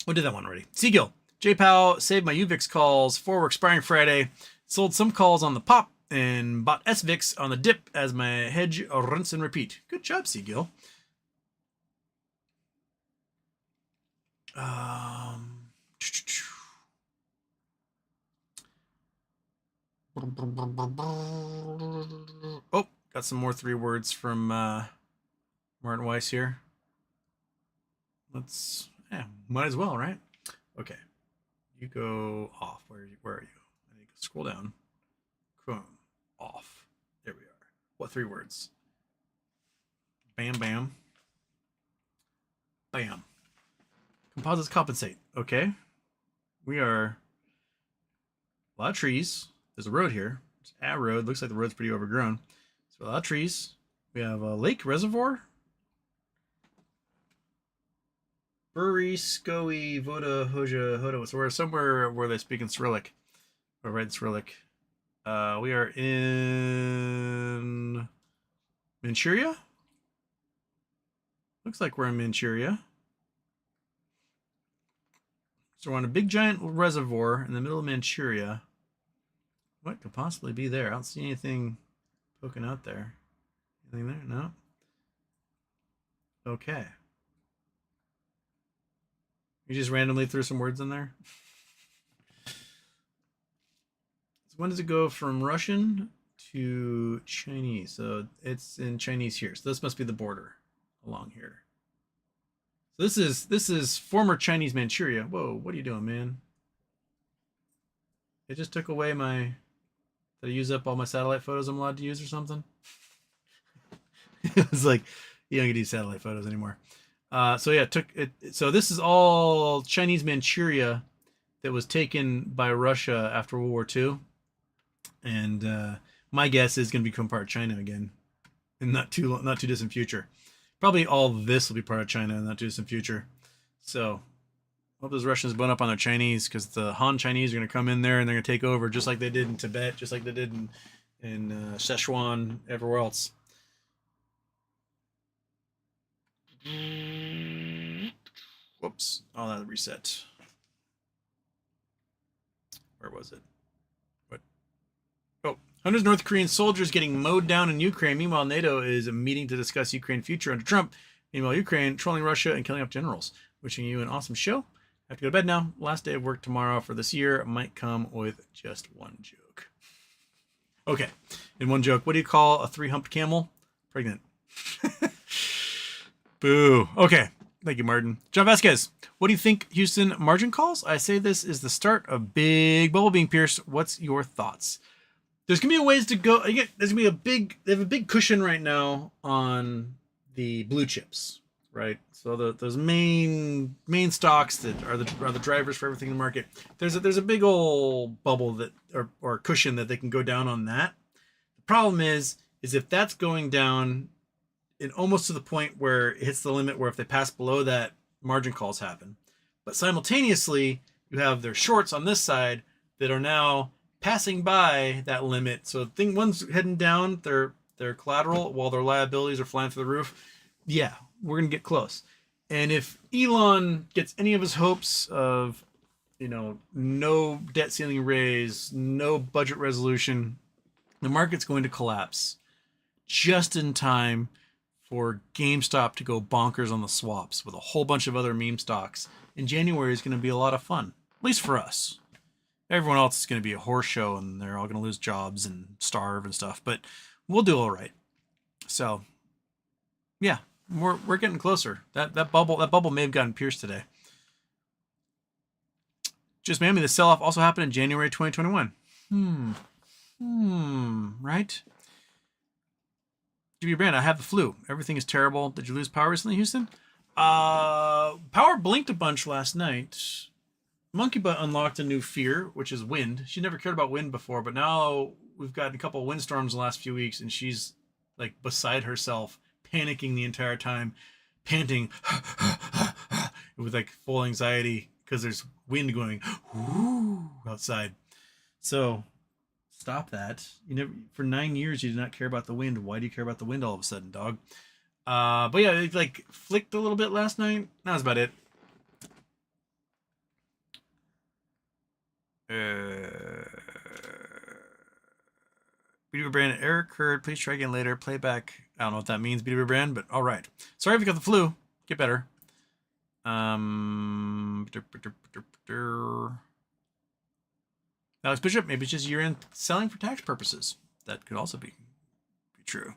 Oh, did that one already. Seagill. JPOW saved my UVIX calls. 4 were expiring Friday. Sold some calls on the pop and bought SVIX on the dip as my hedge rinse and repeat. Good job, Seagill. Oh, got some more 3 words from Martin Weiss here. Might as well, right? Okay. You go off. Where are you? I need to scroll down. Chrome. Off. There we are. What 3 words? Bam, bam. Bam. Composites compensate. Okay. We are a lot of trees. There's a road here. It's a road. Looks like the road's pretty overgrown. So a lot of trees. We have a lake reservoir. Brewery, Skowie, Voda, Hoja, Hoda. So we're somewhere where they speak in Cyrillic. Or right in Cyrillic. We are in Manchuria? Looks like we're in Manchuria. So we're on a big giant reservoir in the middle of Manchuria. What could possibly be there? I don't see anything poking out there. Anything there? No. Okay. You just randomly threw some words in there? So when does it go from Russian to Chinese? So it's in Chinese here. So this must be the border along here. So this is former Chinese Manchuria. Whoa, what are you doing, man? It just took away my... Did I use up all my satellite photos I'm allowed to use or something? It was like, you don't get to use satellite photos anymore. So yeah, so this is all Chinese Manchuria that was taken by Russia after World War II. And my guess is going to become part of China again in not too distant future. Probably all this will be part of China in the not too distant future. So hope those Russians bone up on their Chinese, because the Han Chinese are going to come in there and they're going to take over just like they did in Tibet, just like they did in Sichuan, everywhere else. Whoops. Oh, that reset. Where was it? What? Oh, hundreds of North Korean soldiers getting mowed down in Ukraine. Meanwhile, NATO is meeting to discuss Ukraine's future under Trump. Meanwhile, Ukraine trolling Russia and killing off generals. Wishing you an awesome show. I have to go to bed now. Last day of work tomorrow for this year. Might come with just one joke. Okay. In one joke, what do you call a 3-humped camel? Pregnant. Boo. Okay. Thank you, Martin. John Vasquez, what do you think Houston margin calls? I say this is the start of big bubble being pierced. What's your thoughts? There's going to be a ways to go. Again, there's going to be they have a big cushion right now on the blue chips, right? So those main stocks that are the drivers for everything in the market. There's a big old bubble that or cushion that they can go down on that. The problem is if that's going down and almost to the point where it hits the limit where if they pass below that, margin calls happen. But simultaneously, you have their shorts on this side that are now passing by that limit. So one's heading down their collateral while their liabilities are flying through the roof. Yeah, we're going to get close. And if Elon gets any of his hopes of, no debt ceiling raise, no budget resolution, the market's going to collapse just in time for GameStop to go bonkers on the swaps with a whole bunch of other meme stocks. And January is going to be a lot of fun, at least for us. Everyone else is going to be a horse show and they're all going to lose jobs and starve and stuff, but we'll do all right. So yeah, we're getting closer. That bubble may have gotten pierced today. Just Mammy, the sell-off also happened in January 2021. Right? GB Brand, I have the flu. Everything is terrible. Did you lose power recently, Houston? Power blinked a bunch last night. Monkey Butt unlocked a new fear, which is wind. She never cared about wind before, but now we've gotten a couple of windstorms the last few weeks, and she's like beside herself, panicking the entire time, panting with like full anxiety because there's wind going outside. So stop that. For 9 years you did not care about the wind. Why do you care about the wind all of a sudden, dog? But yeah, it like flicked a little bit last night. That was about it. BDB Brand, error occurred. Please try again later. Playback. I don't know what that means, BDB Brand, but all right. Sorry if you got the flu. Get better. Alex Bishop, maybe it's just year-end selling for tax purposes. That could also be true.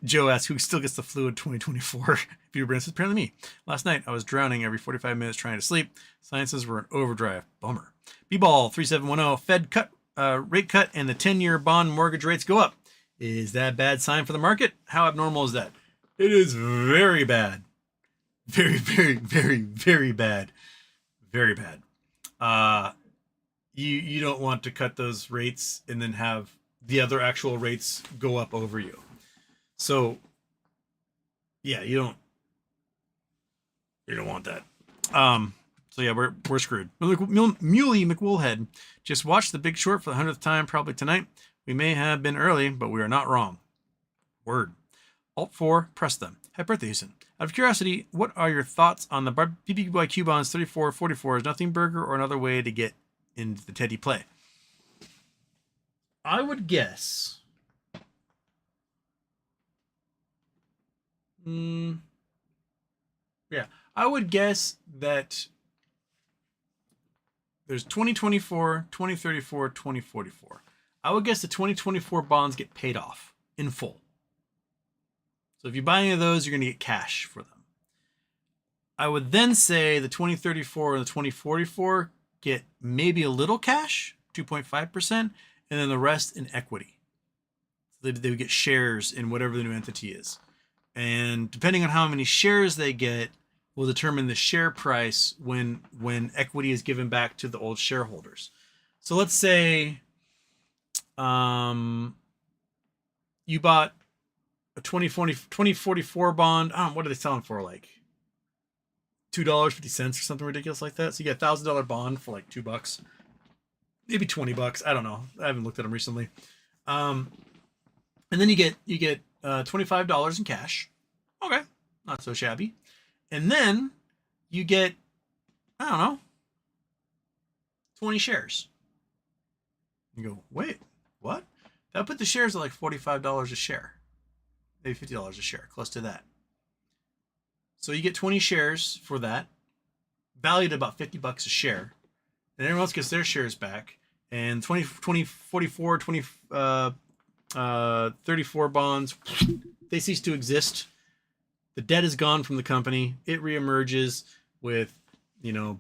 Joe asks, who still gets the flu in 2024? Viewer Brand says, apparently me. Last night, I was drowning every 45 minutes trying to sleep. Sciences were in overdrive. Bummer. B-Ball 3710, Fed cut, rate cut, and the 10-year bond mortgage rates go up. Is that a bad sign for the market? How abnormal is that? It is very bad. Very, very, very, very bad. Very bad. You don't want to cut those rates and then have the other actual rates go up over you. So yeah, you don't want that. So yeah, we're screwed. Muley McWoolhead, just watched The Big Short for the 100th time, probably tonight. We may have been early, but we are not wrong. Word. Alt 4, press them. Happy birthday, Houston. Out of curiosity, what are your thoughts on the BBYQ bonds 3444 is nothing burger or another way to get into the Teddy play? I would guess. Yeah, I would guess that there's 2024, 2034, 2044. I would guess the 2024 bonds get paid off in full. So if you buy any of those, you're going to get cash for them. I would then say the 2034 and the 2044 get maybe a little cash, 2.5%, and then the rest in equity. So they would get shares in whatever the new entity is. And depending on how many shares they get will determine the share price when equity is given back to the old shareholders. So let's say you bought a 2044 bond. I don't know, what are they selling for? Like $2.50 or something ridiculous like that. So you get $1,000 bond for like $2, maybe $20. I don't know. I haven't looked at them recently. And then you get $25 in cash. Okay, not so shabby. And then you get, I don't know, 20 shares. You go, wait, what? That put the shares at like $45 a share, maybe $50 a share, close to that. So you get 20 shares for that, valued at about $50 a share, and everyone else gets their shares back. And 44, 34 bonds, they cease to exist. The debt is gone from the company. It reemerges with,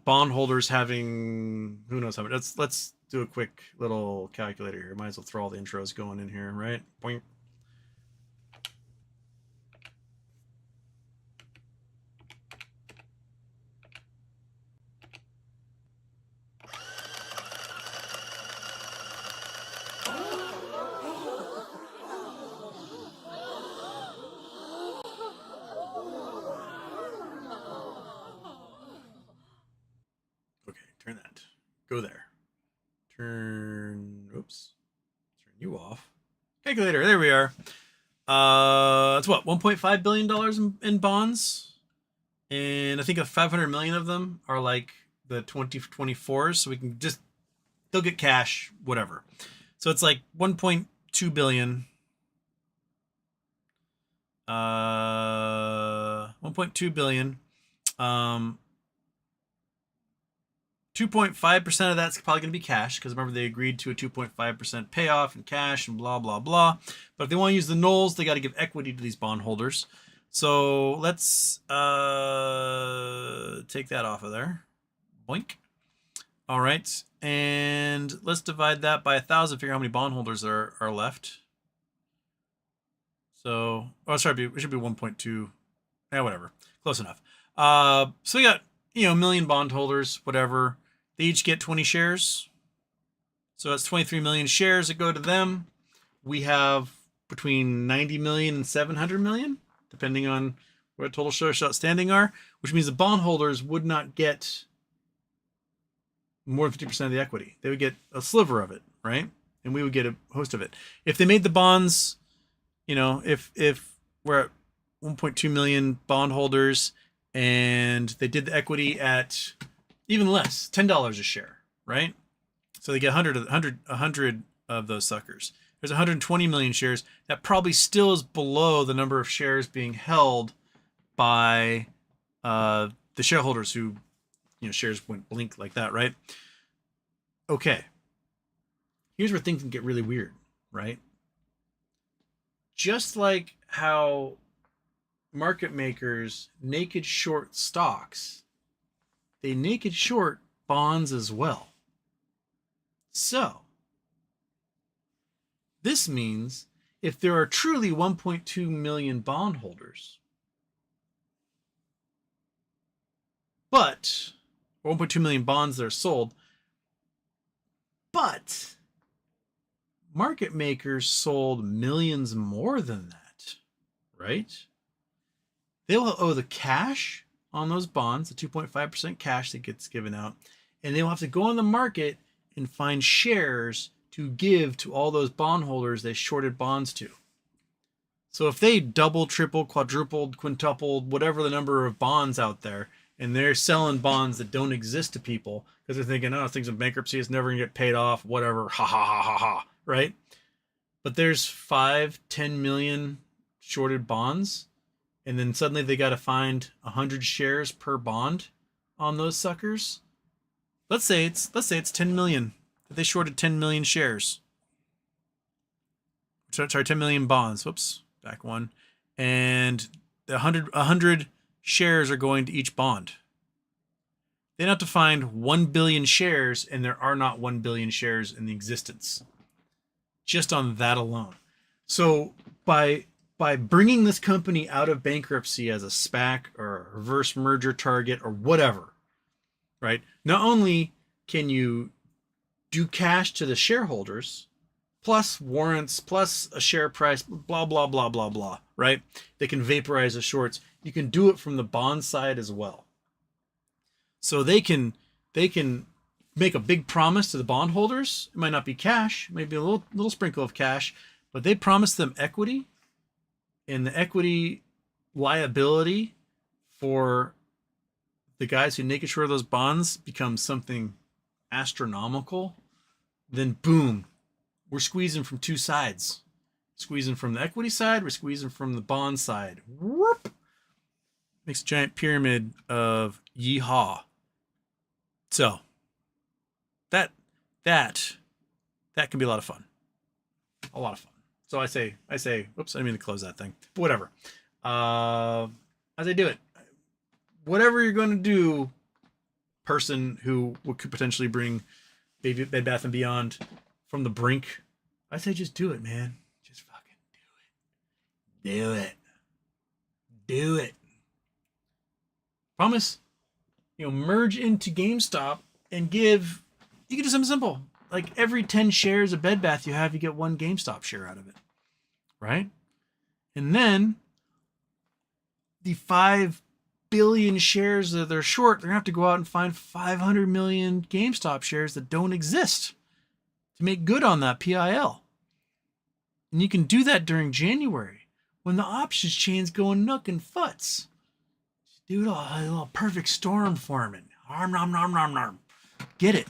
bondholders having, who knows how much. Let's do a quick little calculator here. Might as well throw all the intros going in here, right? Boing. Turn that. Go there. Turn you off. Calculator. There we are. It's what, $1.5 billion in bonds, and I think 500 million of them are like the 2024s. So we can they'll get cash, whatever. So it's like 1.2 billion. 1.2 billion. 2.5% of that's probably going to be cash, because remember they agreed to a 2.5% payoff in cash and blah, blah, blah. But if they want to use the nulls, they got to give equity to these bondholders. So let's take that off of there. Boink. All right. And let's divide that by 1,000, figure out how many bondholders are left. So, it should be 1.2. Yeah, whatever. Close enough. So we got, a million bondholders, whatever. They each get 20 shares. So that's 23 million shares that go to them. We have between 90 million and 700 million, depending on what total shares outstanding are, which means the bondholders would not get more than 50% of the equity. They would get a sliver of it, right? And we would get a host of it. If they made the bonds, if we're at 1.2 million bondholders and they did the equity at even less, $10 a share, right? So they get 100 of those suckers. There's 120 million shares. That probably still is below the number of shares being held by the shareholders who, shares went blink like that, right? Okay. Here's where things can get really weird, right? Just like how market makers naked short stocks, they naked short bonds as well. So this means if there are truly 1.2 million bondholders, but 1.2 million bonds that are sold, but market makers sold millions more than that, right? They will owe the cash on those bonds, the 2.5% cash that gets given out, and they will have to go on the market and find shares to give to all those bondholders they shorted bonds to. So if they double, triple, quadrupled, quintupled, whatever the number of bonds out there, and they're selling bonds that don't exist to people because they're thinking, oh, things in bankruptcy, it's never gonna get paid off, whatever, ha ha ha ha ha, right? But there's 5-10 million shorted bonds, and then suddenly they got to find 100 shares per bond on those suckers. Let's say it's 10 million. They shorted 10 million shares. Sorry, 10 million bonds. Whoops, back one. And 100 shares are going to each bond. They have to find 1 billion shares, and there are not 1 billion shares in the existence. Just on that alone. So by bringing this company out of bankruptcy as a SPAC or a reverse merger target or whatever, right? Not only can you do cash to the shareholders, plus warrants, plus a share price, blah, blah, blah, blah, blah, right? They can vaporize the shorts. You can do it from the bond side as well. So they can make a big promise to the bondholders. It might not be cash, maybe a little sprinkle of cash, but they promise them equity, and the equity liability for the guys who naked short those bonds becomes something astronomical. Then boom, we're squeezing from two sides. Squeezing from the equity side, we're squeezing from the bond side. Whoop! Makes a giant pyramid of yeehaw. So that can be a lot of fun. A lot of fun. So I say, oops, I didn't mean to close that thing. But whatever. As I do it, whatever you're going to do, person who could potentially bring Bed Bath & Beyond from the brink, I say just do it, man. Just fucking do it. Do it. Do it. Promise. Merge into GameStop and you can do something simple. Like every 10 shares of Bed Bath you have, you get one GameStop share out of it. Right? And then the 5 billion shares that they're short, they're going to have to go out and find 500 million GameStop shares that don't exist to make good on that PIL. And you can do that during January when the options chain's going nook and futz. Do a little perfect storm forming. Arm, nom, nom, nom, nom. Get it.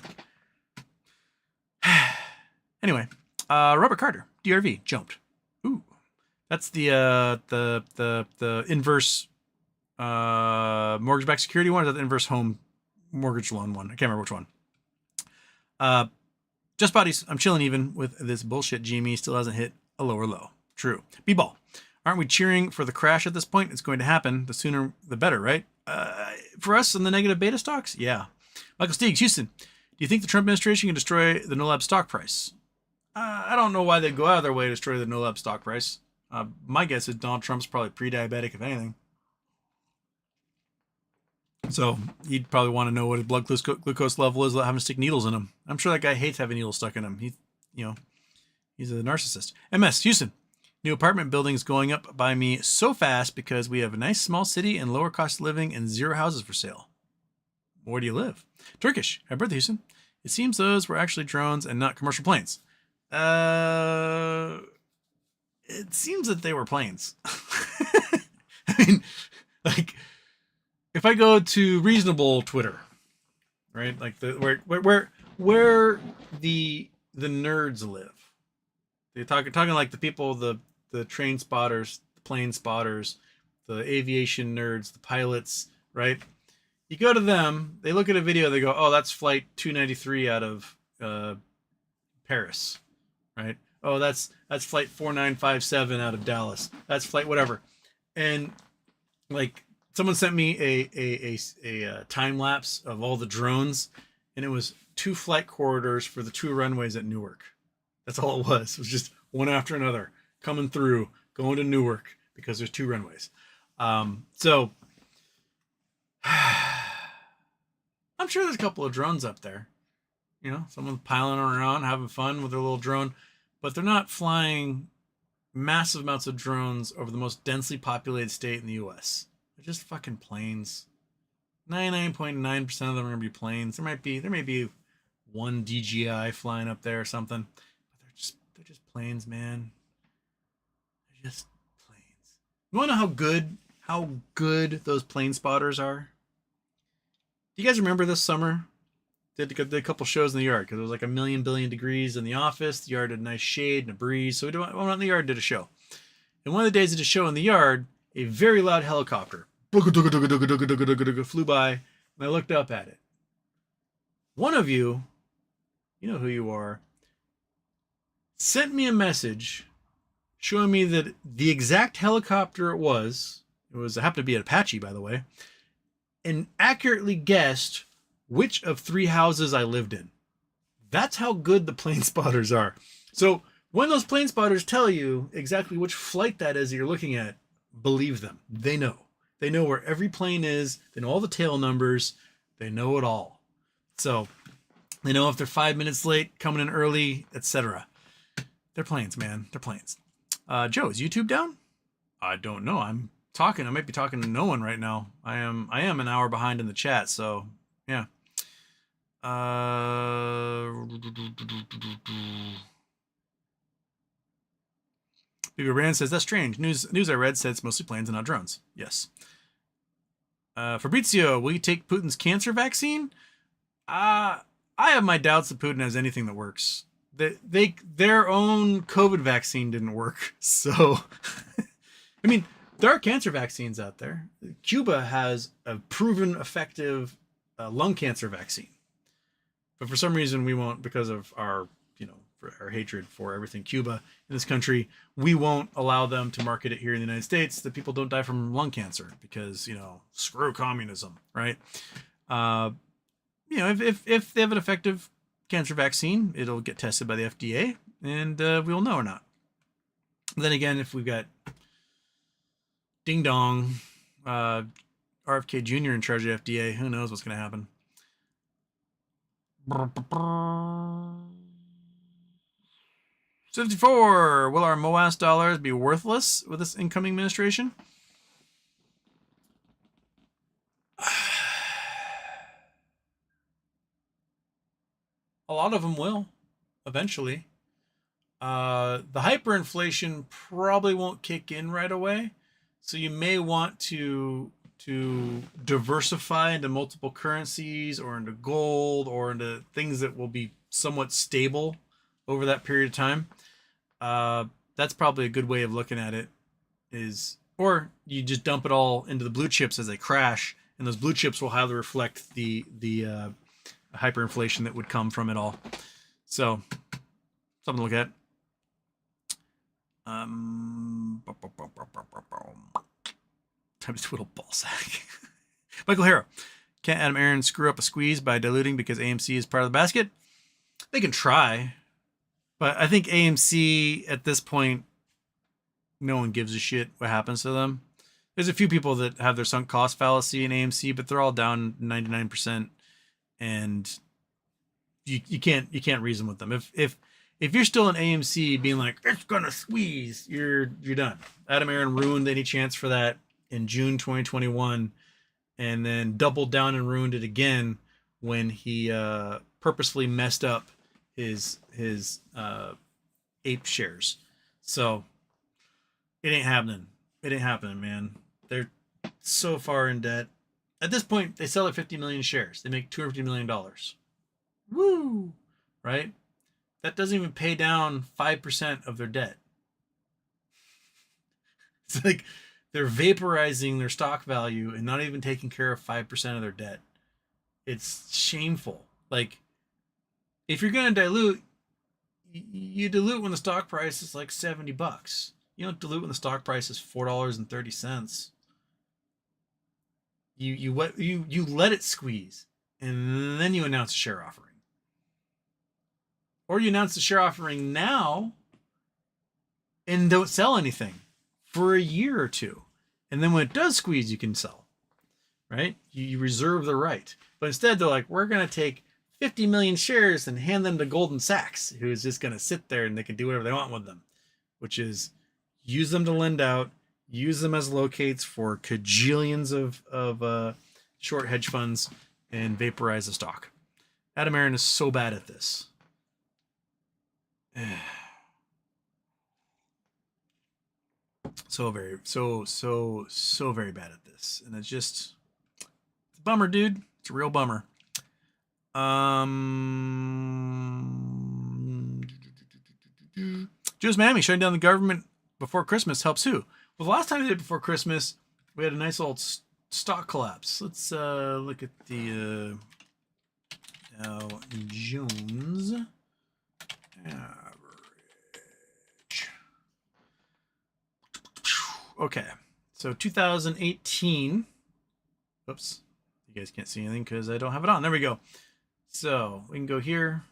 Anyway, Robert Carter, DRV, jumped. Ooh, that's the inverse mortgage-backed security one, or is that the inverse home mortgage loan one? I can't remember which one. Just bodies. I'm chilling even with this bullshit. GME still hasn't hit a lower low. True. B-ball. Aren't we cheering for the crash at this point? It's going to happen. The sooner, the better, right? For us in the negative beta stocks, yeah. Michael Steegs, Houston. Do you think the Trump administration can destroy the no lab stock price? I don't know why they'd go out of their way to destroy the no lab stock price. My guess is Donald Trump's probably pre-diabetic, if anything. So he'd probably want to know what his blood glucose level is without having to stick needles in him. I'm sure that guy hates having needles stuck in him. He's a narcissist. MS, Houston. New apartment buildings going up by me so fast because we have a nice small city and lower cost of living and 0 houses for sale. Where do you live? Turkish. Happy birthday, Houston. It seems those were actually drones and not commercial planes. It seems that they were planes. I mean, like, if I go to reasonable Twitter, right? Like where the nerds live. They're talking like the people, the train spotters, the plane spotters, the aviation nerds, the pilots, right? You go to them, they look at a video, they go, oh, that's flight 293 out of Paris, right? Oh, that's flight 4957 out of Dallas. That's flight whatever. And like someone sent me a time lapse of all the drones, and it was 2 flight corridors for the 2 runways at Newark. That's all it was. It was just one after another coming through, going to Newark because there's 2 runways. So I'm sure there's a couple of drones up there. Someone piling around, having fun with their little drone, but they're not flying massive amounts of drones over the most densely populated state in the U.S. They're just fucking planes. 99.9% of them are going to be planes. There may be one DJI flying up there or something. They're just planes, man. They're just planes. You want to know how good those plane spotters are? Do you guys remember this summer? Did a couple shows in the yard because it was like a million billion degrees in the office. The yard had a nice shade and a breeze, so we went out in the yard, did a show. And one of the days of the show in the yard, a very loud helicopter flew by, and I looked up at it. One of you, you know who you are, sent me a message showing me that the exact helicopter it happened to be an Apache, by the way, and accurately guessed which of 3 houses I lived in. That's how good the plane spotters are. So when those plane spotters tell you exactly which flight that is that you're looking at, believe them. They know. They know where every plane is. They know all the tail numbers. They know it all. So they know if they're 5 minutes late, coming in early, etc. They're planes, man. They're planes. Joe, is YouTube down? I don't know. I'm talking. I might be talking to no one right now. I am an hour behind in the chat, so yeah. Baby Rand says that's strange. News I read said it's mostly planes and not drones. Yes. Fabrizio, will you take Putin's cancer vaccine? I have my doubts that Putin has anything that works. Their own COVID vaccine didn't work. So, I mean, there are cancer vaccines out there. Cuba has a proven effective lung cancer vaccine. But for some reason we won't, because of our, our hatred for everything Cuba in this country, we won't allow them to market it here in the United States that people don't die from lung cancer because, screw communism, right? If they have an effective cancer vaccine, it'll get tested by the FDA and we'll know or not. Then again, if we've got Ding Dong, RFK Jr. in charge of FDA, who knows what's going to happen. 54. Will our MOAS dollars be worthless with this incoming administration? A lot of them will, eventually. The hyperinflation probably won't kick in right away, so you may want to diversify into multiple currencies or into gold or into things that will be somewhat stable over that period of time. That's probably a good way of looking at it. Or you just dump it all into the blue chips as they crash, and those blue chips will highly reflect the hyperinflation that would come from it all. So, something to look at. Time to twiddle ballsack. Michael Harrow. Can't Adam Aaron screw up a squeeze by diluting because AMC is part of the basket? They can try. But I think AMC, at this point, no one gives a shit what happens to them. There's a few people that have their sunk cost fallacy in AMC, but they're all down 99%. And you can't reason with them. If you're still in AMC being like, it's gonna squeeze, you're done. Adam Aaron ruined any chance for that in June 2021, and then doubled down and ruined it again when he purposefully messed up his ape shares. So it ain't happening. It ain't happening, man. They're so far in debt. At this point, they sell at 50 million shares. They make $250 million. Woo! Right? That doesn't even pay down 5% of their debt. It's like they're vaporizing their stock value and not even taking care of 5% of their debt. It's shameful. Like, if you're going to dilute, you dilute when the stock price is like $70. You don't dilute when the stock price is $4.30. You let it squeeze, and then you announce a share offering. Or you announce the share offering now and don't sell anything for a year or two. And then when it does squeeze, you can sell, right? You reserve the right. But instead, they're like, we're going to take 50 million shares and hand them to Goldman Sachs, who is just going to sit there and they can do whatever they want with them, which is use them to lend out, use them as locates for cajillions of short hedge funds, and vaporize the stock. Adam Aaron is so bad at this. So very, so very bad at this, and it's a bummer, dude. It's a real bummer. Just Miami shutting down the government before Christmas helps who? Well, the last time they did it before Christmas, we had a nice old stock collapse. Let's look at the Dow Jones average. Okay, so 2018. Oops, you guys can't see anything because I don't have it on. There we go. So we can go here.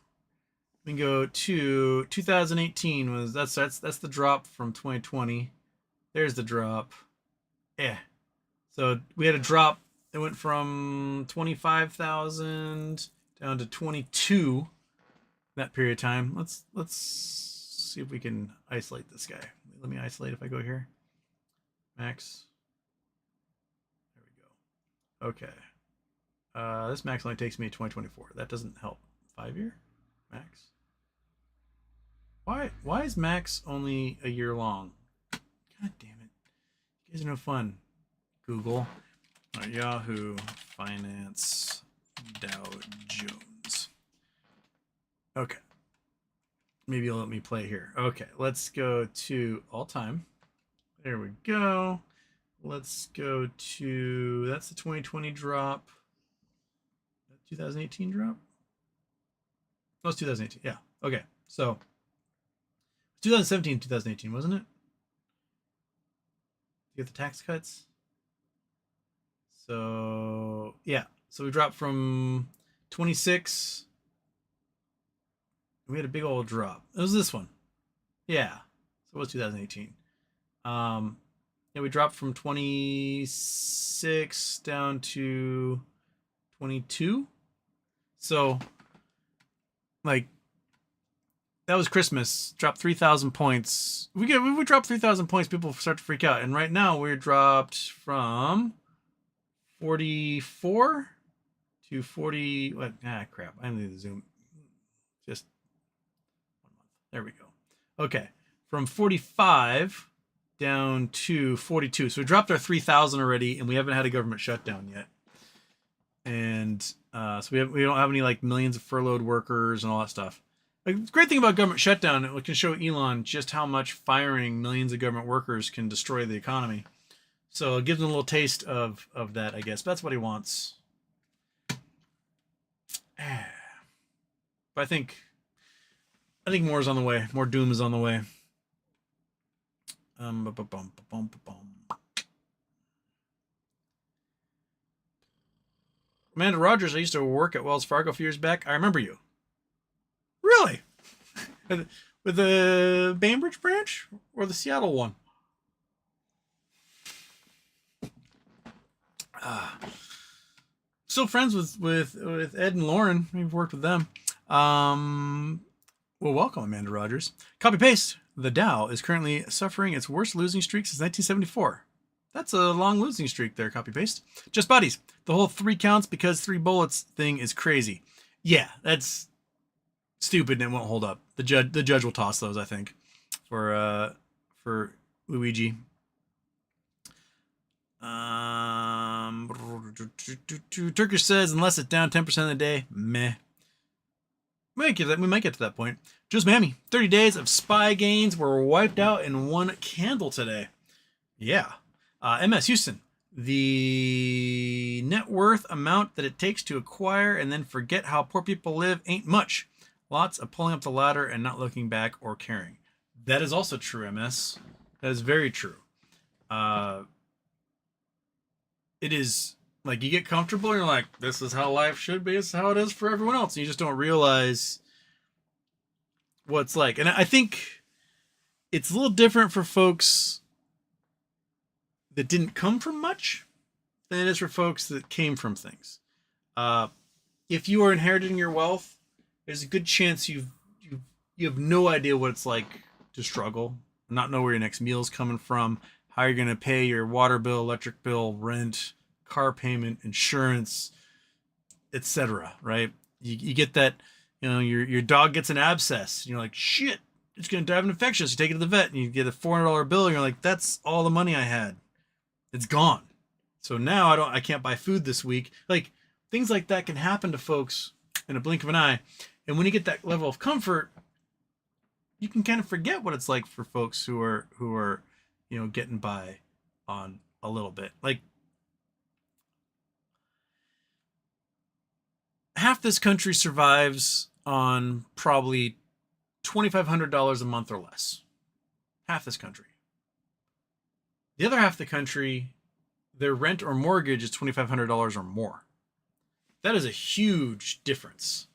We can go to 2018 was that's the drop from 2020. There's the drop. Yeah. So we had a drop. It went from 25,000 down to 22 that period of time. Let's see if we can isolate this guy. Let me isolate if I go here. Max. There we go. Okay. This max only takes me to 2024. That doesn't help. 5-year max. Why is max only a year long? God damn it! You guys are no fun. Google, Yahoo Finance Dow Jones. Okay. Maybe you'll let me play here. Okay, let's go to all time. There we go. Let's go to that's the 2020 drop. 2018 drop? No, it's 2018. Yeah. Okay. So 2017, 2018, wasn't it? You get the tax cuts. So yeah. So we dropped from 26. We had a big old drop. It was this one. Yeah. So it was 2018. Yeah, we dropped from 26 down to 22. So, like, that was Christmas. Dropped 3,000 points. We drop 3,000 points, people start to freak out. And right now, we're dropped from 44 to 40. What? Ah, crap. I need to zoom. Just 1 month. There we go. Okay. From 45 down to 42. So we dropped our 3,000 already, and we haven't had a government shutdown yet. And so we don't have any like millions of furloughed workers and all that stuff. Like, the great thing about government shutdown, it can show Elon just how much firing millions of government workers can destroy the economy. So it gives him a little taste of that, I guess. But that's what he wants. But I think more is on the way. More doom is on the way. Amanda Rogers, I used to work at Wells Fargo a few years back. I remember you. Really? With the Bainbridge branch or the Seattle one? Still friends with Ed and Lauren. We've worked with them. Well, welcome, Amanda Rogers. Copy paste. The Dow is currently suffering its worst losing streak since 1974. That's a long losing streak there, copy paste. Just buddies. The whole 3 counts because 3 bullets thing is crazy. Yeah, that's stupid and it won't hold up. The judge will toss those, I think, for Luigi. Turkish says unless it's down 10% of the day, meh. We might get to that point. Just Mammy, 30 days of SPY gains were wiped out in 1 candle today. Yeah. MS Houston, the net worth amount that it takes to acquire and then forget how poor people live ain't much. Lots of pulling up the ladder and not looking back or caring. That is also true, MS. That is very true. It is like you get comfortable and you're like, this is how life should be. This is how it is for everyone else. And you just don't realize what it's like. And I think it's a little different for folks that didn't come from much than it is for folks that came from things. If you are inheriting your wealth, there's a good chance you have no idea what it's like to struggle, not know where your next meal is coming from, how you're going to pay your water bill, electric bill, rent, car payment, insurance, etc. Right? You get that, your dog gets an abscess. And you're like, shit, it's going to die of an infection. You take it to the vet and you get a $400 bill and you're like, that's all the money I had. It's gone. So now I can't buy food this week. Like, things like that can happen to folks in a blink of an eye. And when you get that level of comfort, you can kind of forget what it's like for folks who are, getting by on a little bit. Like, half this country survives on probably $2,500 a month or less. Half this country. The other half of the country, their rent or mortgage is $2,500 or more. That is a huge difference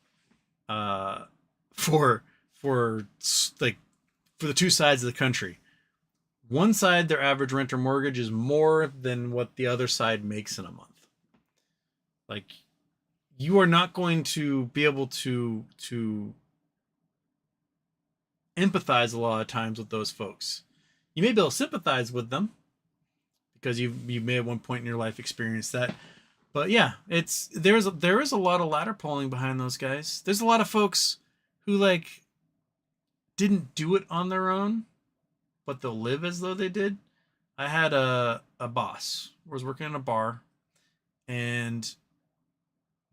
for the two sides of the country. One side, their average rent or mortgage is more than what the other side makes in a month. Like, you are not going to be able to empathize a lot of times with those folks. You may be able to sympathize with them because you may at one point in your life experience that. But yeah, there is a lot of ladder pulling behind those guys. There's a lot of folks who like didn't do it on their own, but they'll live as though they did. I had a boss who was working in a bar, and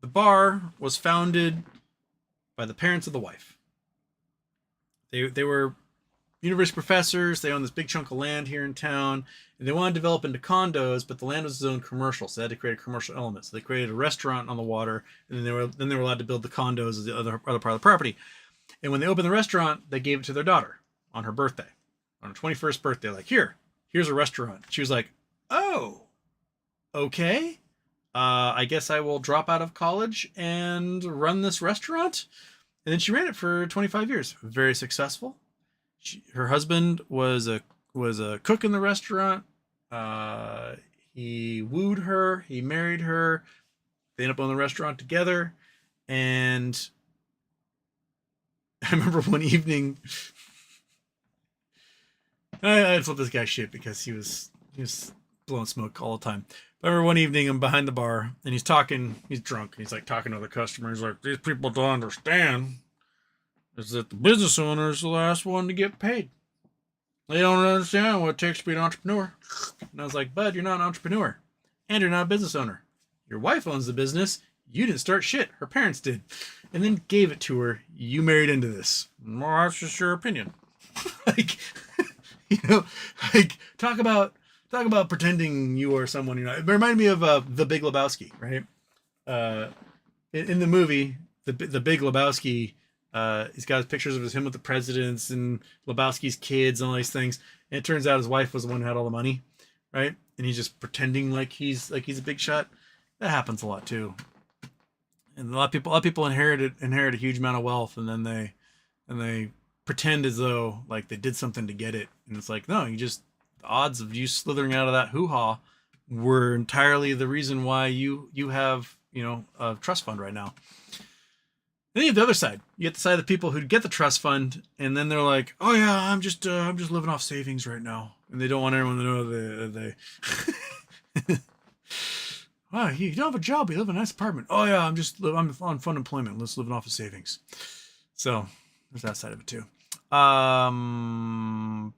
the bar was founded by the parents of the wife. They were university professors. They owned this big chunk of land here in town, and they wanted to develop into condos, but the land was zoned commercial, so they had to create a commercial element. So they created a restaurant on the water, and then they were allowed to build the condos as the other part of the property. And when they opened the restaurant, they gave it to their daughter on her birthday, on her 21st birthday. Like, here's a restaurant. She was like, oh, okay. I guess I will drop out of college and run this restaurant. And then she ran it for 25 years. Very successful. Her husband was a cook in the restaurant. He wooed her. He married her. They ended up owning the restaurant together. And I remember one evening, I flipped this guy shit because he was blowing smoke all the time. I remember one evening I'm behind the bar and he's drunk, and he's like talking to other customers like, these people don't understand is that the business owner is the last one to get paid. They don't understand what it takes to be an entrepreneur. And I was like, bud, you're not an entrepreneur and you're not a business owner. Your wife owns the business. You didn't start shit. Her parents did. And then gave it to her. You married into this. Well, that's just your opinion. Like, talk about pretending you are someone you're not. It reminded me of The Big Lebowski, right? In the movie, the Big Lebowski, he's got pictures of him with the presidents and Lebowski's kids and all these things. And it turns out his wife was the one who had all the money, right? And he's just pretending like he's a big shot. That happens a lot too. And a lot of people inherit a huge amount of wealth, and then they pretend as though like they did something to get it. And it's like, no, the odds of you slithering out of that hoo-ha were entirely the reason why you have, a trust fund right now. Then you have the other side. You get the side of the people who get the trust fund, and then they're like, oh yeah, I'm just living off savings right now. And they don't want everyone to know they wow, you don't have a job, you live in a nice apartment. Oh yeah, I'm on fun employment, just living off of savings. So there's that side of it too. I mean,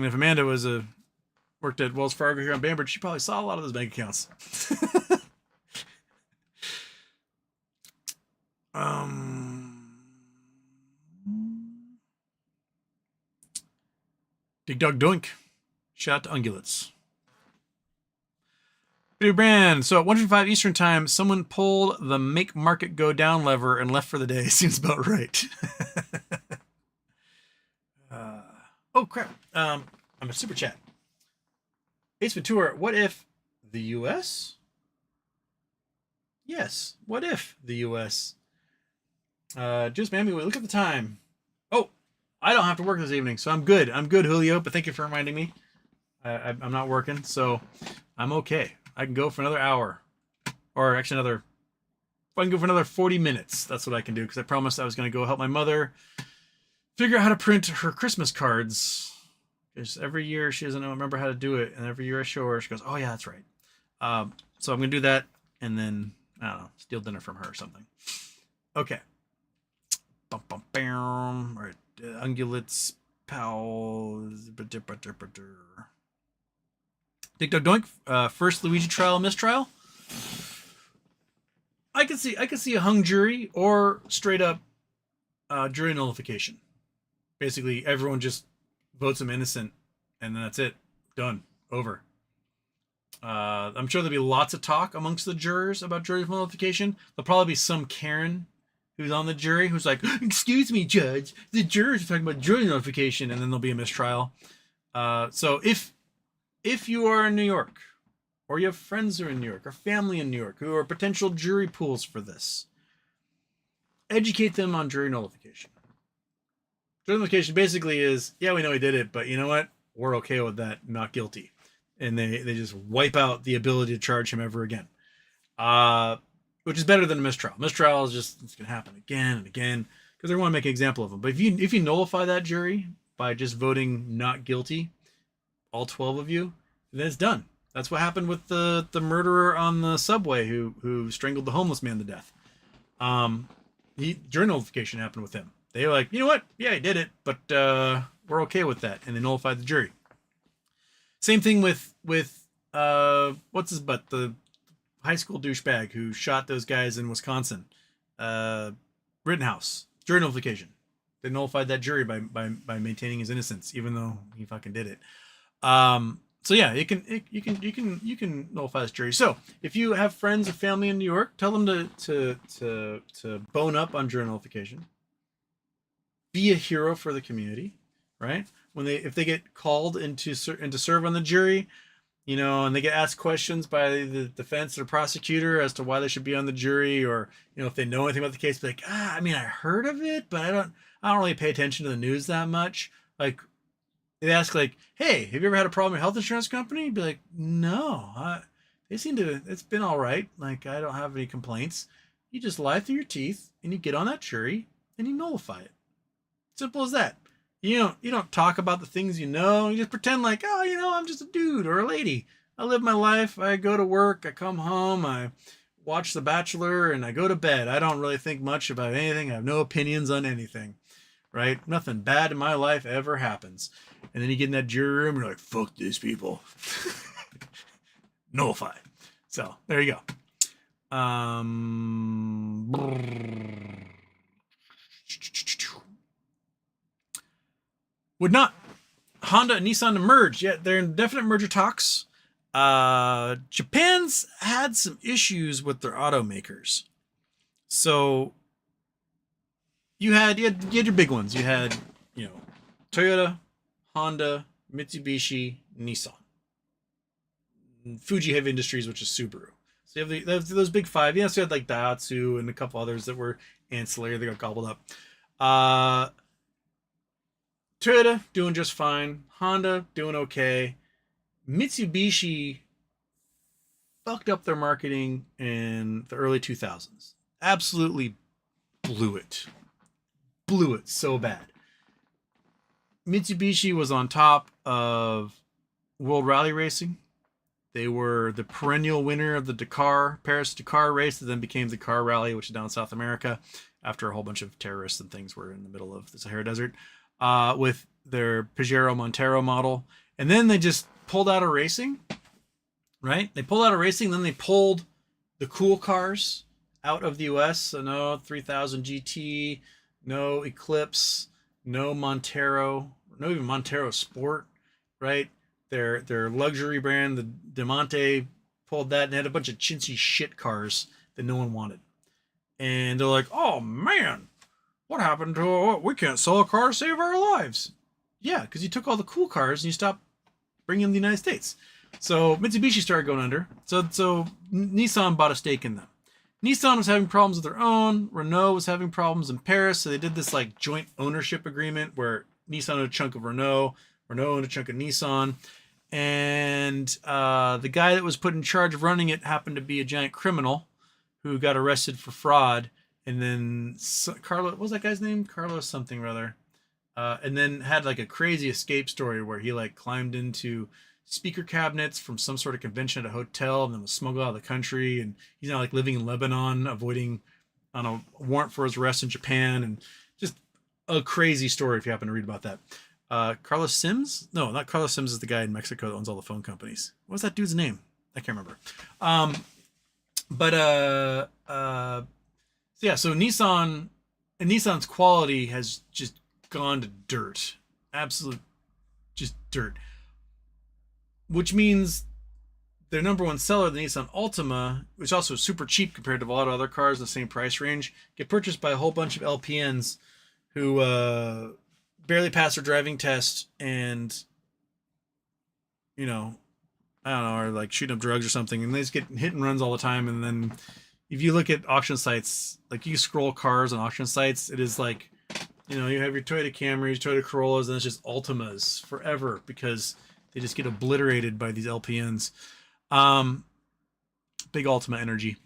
if Amanda worked at Wells Fargo here on Bamberg, she probably saw a lot of those bank accounts. Dig Dug Doink. Shout out to Ungulates. New brand. So at 1:55 Eastern time, someone pulled the make market go down lever and left for the day. Seems about right. Oh crap. I'm a super chat. Ace Ventura, what if the US? Yes. What if the US? Just mammy, look at the time. Oh, I don't have to work this evening, so I'm good. Julio, but thank you for reminding me. I'm not working, so I'm okay. I can go for another hour. Or actually I can go for another 40 minutes. That's what I can do, because I promised I was going to go help my mother figure out how to print her Christmas cards. Because every year she doesn't remember how to do it, and every year I show her, she goes, oh yeah, that's right. So I'm going to do that, and then, I don't know, steal dinner from her or something. Okay. Or ungulates, pals. Dick Dog Doink. First Luigi trial, mistrial. I could see a hung jury or straight up jury nullification. Basically, everyone just votes him innocent, and then that's it. Done. Over. I'm sure there'll be lots of talk amongst the jurors about jury nullification. There'll probably be some Karen who's on the jury who's like, "Excuse me, judge, the jurors are talking about jury nullification," and then there'll be a mistrial. So if you are in New York, or you have friends who are in New York, or family in New York who are potential jury pools for this, educate them on jury nullification. Jury nullification basically is, yeah, we know he did it, but you know what? We're okay with that, not guilty. And they just wipe out the ability to charge him ever again. Which is better than a mistrial. Mistrial is just, it's going to happen again and again because they want to make an example of him. But if you nullify that jury by just voting not guilty, all 12 of you, then it's done. That's what happened with the murderer on the subway who strangled the homeless man to death. Jury nullification happened with him. They were like, you know what? Yeah, he did it, but we're okay with that. And they nullified the jury. Same thing with what's his butt? The high school douchebag who shot those guys in Wisconsin. Rittenhouse. Jury nullification. They nullified that jury by maintaining his innocence, even though he fucking did it. So yeah, you can nullify this jury. So if you have friends or family in New York, tell them to bone up on jury nullification. Be a hero for the community, right? If they get called into serve on the jury, you know, and they get asked questions by the defense or prosecutor as to why they should be on the jury, or you know, if they know anything about the case, be like, I mean, I heard of it, but I don't really pay attention to the news that much. Like, they ask like, hey, have you ever had a problem with your health insurance company? Be like, no, they seem to, it's been all right. Like, I don't have any complaints. You just lie through your teeth and you get on that jury and you nullify it. Simple as that. You don't talk about the things you know. You just pretend like, oh, you know, I'm just a dude or a lady. I live my life. I go to work. I come home. I watch The Bachelor and I go to bed. I don't really think much about anything. I have no opinions on anything, right? Nothing bad in my life ever happens. And then you get in that jury room and you're like, fuck these people. Nullify. So there you go. Would not Honda and Nissan to merge yet? They're in definite merger talks. Japan's had some issues with their automakers. So you had your big ones. You had, you know, Toyota, Honda, Mitsubishi, Nissan, Fuji Heavy Industries, which is Subaru. So you have those big five. Yes, you had like Daihatsu and a couple others that were ancillary. They got gobbled up. Toyota doing just fine. Honda doing okay. Mitsubishi fucked up their marketing in the early 2000s. Absolutely blew it. Blew it so bad. Mitsubishi was on top of World Rally Racing. They were the perennial winner of the Paris Dakar race that then became the Dakar Rally, which is down in South America after a whole bunch of terrorists and things were in the middle of the Sahara Desert. With their Pajero Montero model. And then they just pulled out of racing, right? They pulled out of racing, then they pulled the cool cars out of the US. So no 3000 GT, no Eclipse, no Montero, no even Montero Sport, right? Their luxury brand, the Diamante, pulled that and had a bunch of chintzy shit cars that no one wanted. And they're like, oh man, what happened to we can't sell a car to save our lives? Yeah, because you took all the cool cars and you stopped bringing them to the United States. So Mitsubishi started going under. So Nissan bought a stake in them. Nissan was having problems with their own. Renault was having problems in Paris. So they did this like joint ownership agreement where Nissan owned a chunk of Renault owned a chunk of Nissan. And the guy that was put in charge of running it happened to be a giant criminal who got arrested for fraud. And then Carlos, what was that guy's name? Carlos something or other. And then had like a crazy escape story where he like climbed into speaker cabinets from some sort of convention at a hotel and then was smuggled out of the country. And he's now like living in Lebanon, avoiding on a warrant for his arrest in Japan. And a crazy story if you happen to read about that. Carlos Sims? No, not Carlos Sims is the guy in Mexico that owns all the phone companies. What's that dude's name? I can't remember. But so yeah, so Nissan and Nissan's quality has just gone to dirt. Absolute just dirt. Which means their number one seller, the Nissan Altima, which also is super cheap compared to a lot of other cars in the same price range, get purchased by a whole bunch of LPNs who barely pass their driving test and, you know, I don't know, are like shooting up drugs or something, and they just get hit and runs all the time. And then if you look at auction sites, like you scroll cars on auction sites, it is like, you know, you have your Toyota Camrys, Toyota Corollas, and it's just Altimas forever because they just get obliterated by these LPNs. Big Altima energy.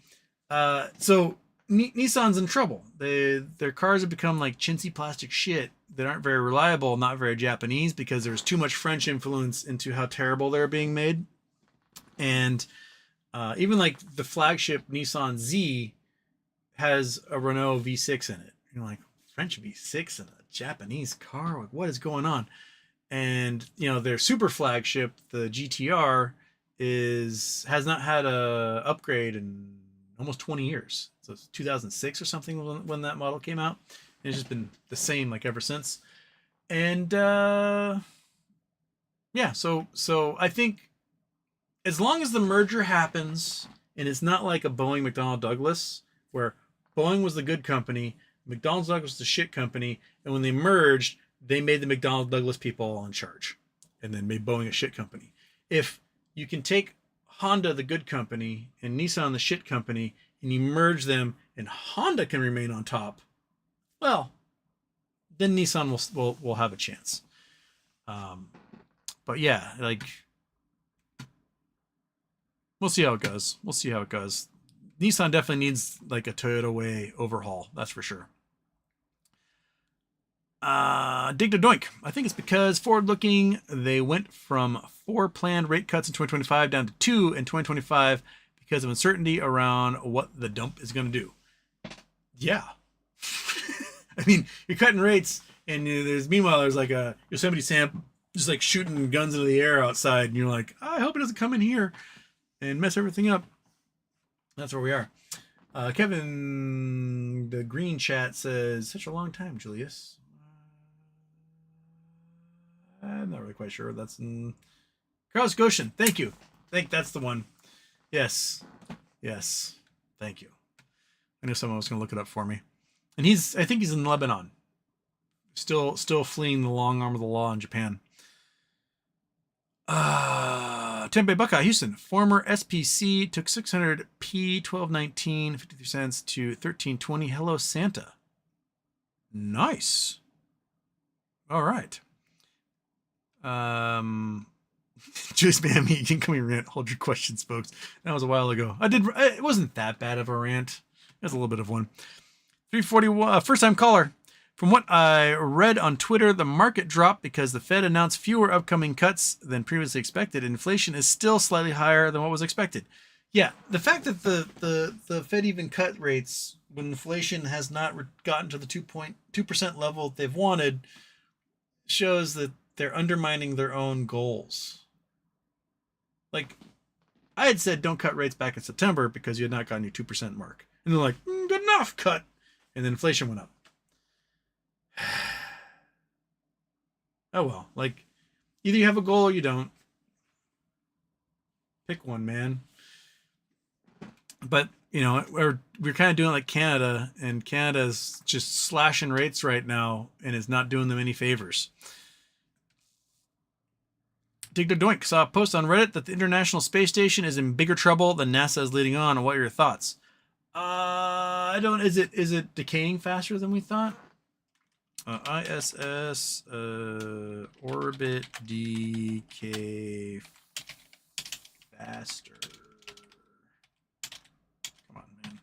So Nissan's in trouble. Their cars have become like chintzy plastic shit that aren't very reliable, not very Japanese, because there's too much French influence into how terrible they're being made. And even like the flagship Nissan Z has a Renault V6 in it. You're like, French V6 in a Japanese car? Like, what is going on? And you know, their super flagship, the GTR, has not had a upgrade in almost 20 years. So it's 2006 or something when that model came out. And it's just been the same like ever since. And yeah, so I think as long as the merger happens and it's not like a Boeing McDonnell Douglas where Boeing was the good company, McDonnell Douglas was the shit company, and when they merged, they made the McDonnell Douglas people all in charge and then made Boeing a shit company. If you can take Honda, the good company, and Nissan, the shit company, and you merge them and Honda can remain on top, well, then Nissan will have a chance. But yeah, like, we'll see how it goes. Nissan definitely needs like a Toyota way overhaul. That's for sure. Dig to Doink. I think it's because forward looking, they went from 4 planned rate cuts in 2025 down to 2 in 2025 because of uncertainty around what the dump is going to do. Yeah. I mean, you're cutting rates, and meanwhile there's like a Yosemite Sam just like shooting guns into the air outside, and you're like, I hope it doesn't come in here and mess everything up. That's where we are. Kevin, the green chat says, such a long time, Julius. I'm not really quite sure. That's in Carlos Goshen. Thank you. I think that's the one. Yes. Thank you. I knew someone was going to look it up for me. And I think he's in Lebanon. Still fleeing the long arm of the law in Japan. Tempe Buckeye, Houston. Former SPC took 600 P 1219 53 cents to 1320. Hello Santa. Nice. All right. Juice Man, you can come here, rant. Hold your questions, folks. That was a while ago. It wasn't that bad of a rant. It was a little bit of one. 341, first time caller. From what I read on Twitter, the market dropped because the Fed announced fewer upcoming cuts than previously expected. Inflation is still slightly higher than what was expected. Yeah, the fact that the Fed even cut rates when inflation has not gotten to the 2% level they've wanted shows that they're undermining their own goals. Like, I had said don't cut rates back in September because you had not gotten your 2% mark. And they're like, good enough, cut. And then inflation went up. Oh well, like, either you have a goal or you don't. Pick one, man. But, you know, we're kind of doing like Canada, and Canada's just slashing rates right now and is not doing them any favors. Dig to Doink saw a post on Reddit that the International Space Station is in bigger trouble than NASA is leading on. What are your thoughts? Is it decaying faster than we thought? ISS orbit decay faster. Come on, man.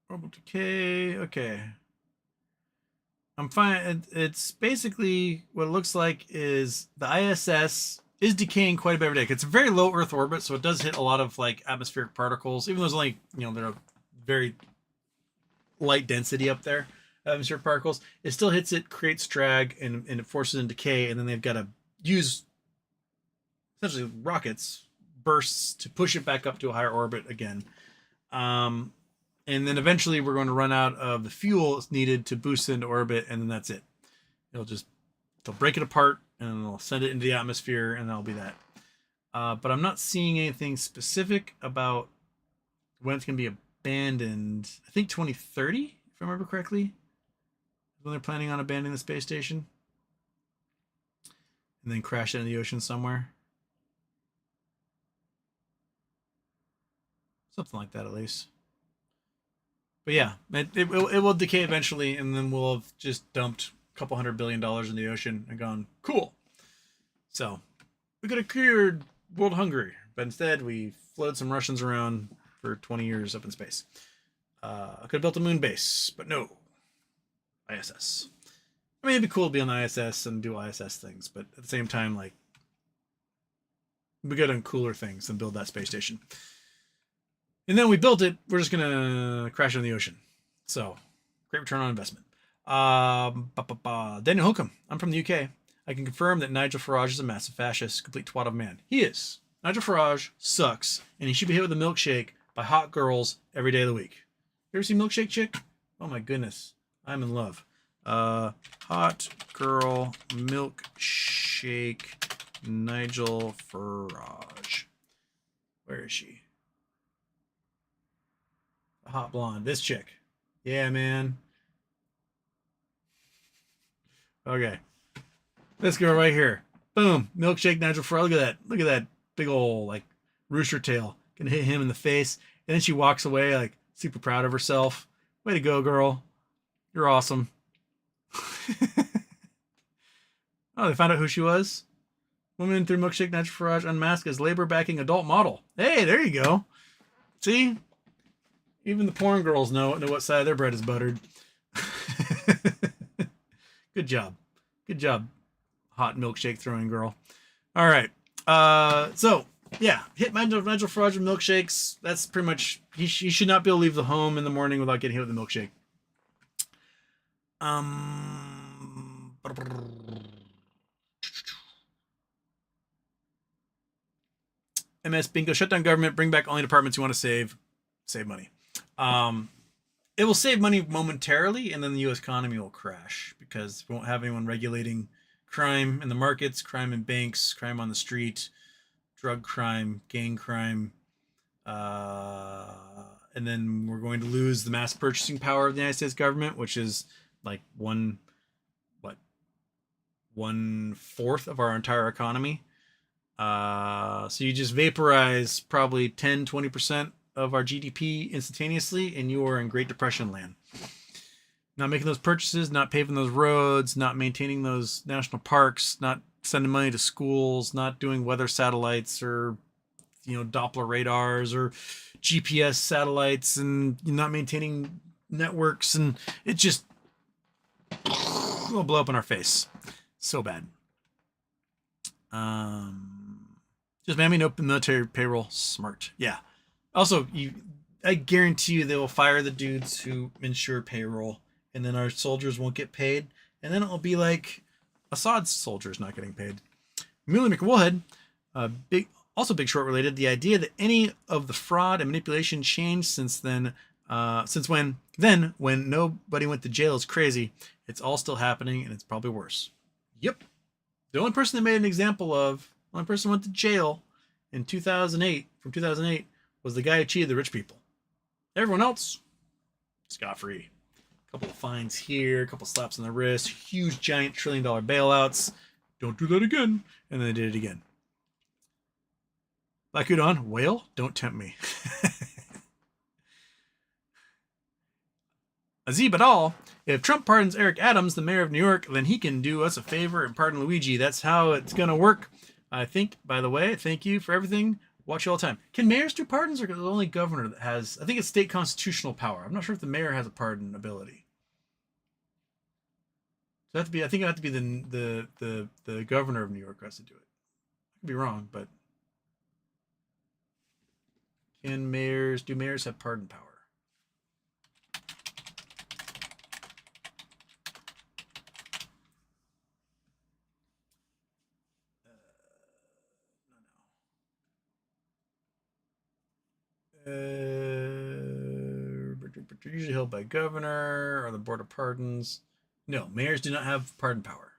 Orbital decay. Okay. I'm fine. It's basically what it looks like is the ISS is decaying quite a bit every day. It's a very low Earth orbit, so it does hit a lot of like atmospheric particles, even though there's only, they're a very light density up there, atmospheric particles. It still hits it, creates drag, and it forces it in decay, and then they've got to use essentially rockets, bursts, to push it back up to a higher orbit again. And then eventually we're going to run out of the fuel needed to boost it into orbit, and then that's it. They'll break it apart, and they'll send it into the atmosphere, and that'll be that. But I'm not seeing anything specific about when it's going to be abandoned. I think 2030, if I remember correctly, is when they're planning on abandoning the space station. And then crash it in the ocean somewhere. Something like that, at least. But yeah, it will decay eventually, and then we'll have just dumped a couple $100 billion in the ocean and gone, cool. So we could have cured world hunger, but instead we floated some Russians around for 20 years up in space. I could have built a moon base, but no. ISS. I mean, it'd be cool to be on the ISS and do ISS things, but at the same time, like, we got on cooler things than build that space station. And then we built it, we're just gonna crash it in the ocean. So, great return on investment. Daniel Holcomb, I'm from the UK. I can confirm that Nigel Farage is a massive fascist, complete twat of a man. He is. Nigel Farage sucks, and he should be hit with a milkshake by hot girls every day of the week. You ever seen Milkshake Chick? Oh my goodness, I'm in love. Hot girl milkshake Nigel Farage. Where is she? Hot blonde. This chick. Yeah, man. Okay. This girl right here. Boom. Milkshake Nigel Farage. Look at that. Look at that big old, like, rooster tail. Gonna hit him in the face. And then she walks away, like, super proud of herself. Way to go, girl. You're awesome. Oh, they found out who she was? Woman through Milkshake Nigel Farage unmasked as labor-backing adult model. Hey, there you go. See? Even the porn girls know what side of their bread is buttered. Good job. Good job, hot milkshake throwing girl. All right. So, yeah, hit Nigel Farage with milkshakes. That's pretty much, he should not be able to leave the home in the morning without getting hit with a milkshake. MS Bingo, shut down government, bring back only departments you want to save money. It will save money momentarily, and then the U.S. economy will crash because we won't have anyone regulating crime in the markets, crime in banks, crime on the street, drug crime, gang crime. And then we're going to lose the mass purchasing power of the United States government, which is like 1/4 of our entire economy. So you just vaporize probably 10-20% of our GDP instantaneously, and you are in Great Depression land. Not making those purchases, not paving those roads, not maintaining those national parks, not sending money to schools, not doing weather satellites or Doppler radars or GPS satellites, and not maintaining networks, and it just will blow up in our face. So bad. Just mammy no military payroll. Smart. Yeah. Also, I guarantee you they will fire the dudes who ensure payroll, and then our soldiers won't get paid, and then it'll be like Assad's soldiers not getting paid. Muley McWoolhead, big short related. The idea that any of the fraud and manipulation changed since when nobody went to jail is crazy. It's all still happening, and it's probably worse. Yep. The only person they made an example of, the only person who went to jail in 2008, from 2008, was the guy who cheated the rich people. Everyone else, scot-free. A couple of fines here, a couple of slaps on the wrist, huge, giant, $1 trillion bailouts. Don't do that again. And then they did it again. Black Udon, whale, don't tempt me. Azib Adal, if Trump pardons Eric Adams, the mayor of New York, then he can do us a favor and pardon Luigi. That's how it's going to work. I think, by the way, thank you for everything. Watch you all the time. Can mayors do pardons, or is it only governor that has? I think it's state constitutional power. I'm not sure if the mayor has a pardon ability. So I think it have to be the governor of New York who has to do it. I could be wrong, but do mayors have pardon power? Usually held by governor or the board of pardons. No, mayors do not have pardon power.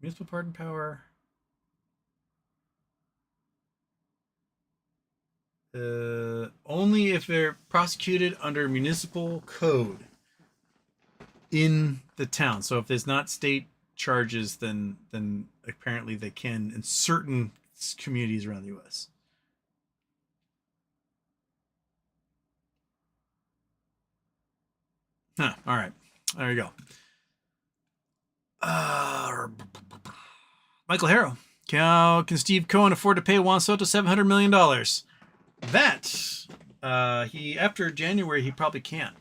Municipal pardon power. Only if they're prosecuted under municipal code in the town. So if there's not state charges, then apparently they can in certain communities around the U.S. Huh, all right. There you go. Michael Harrow. How can Steve Cohen afford to pay Juan Soto $700 million? That, he after January, he probably can't.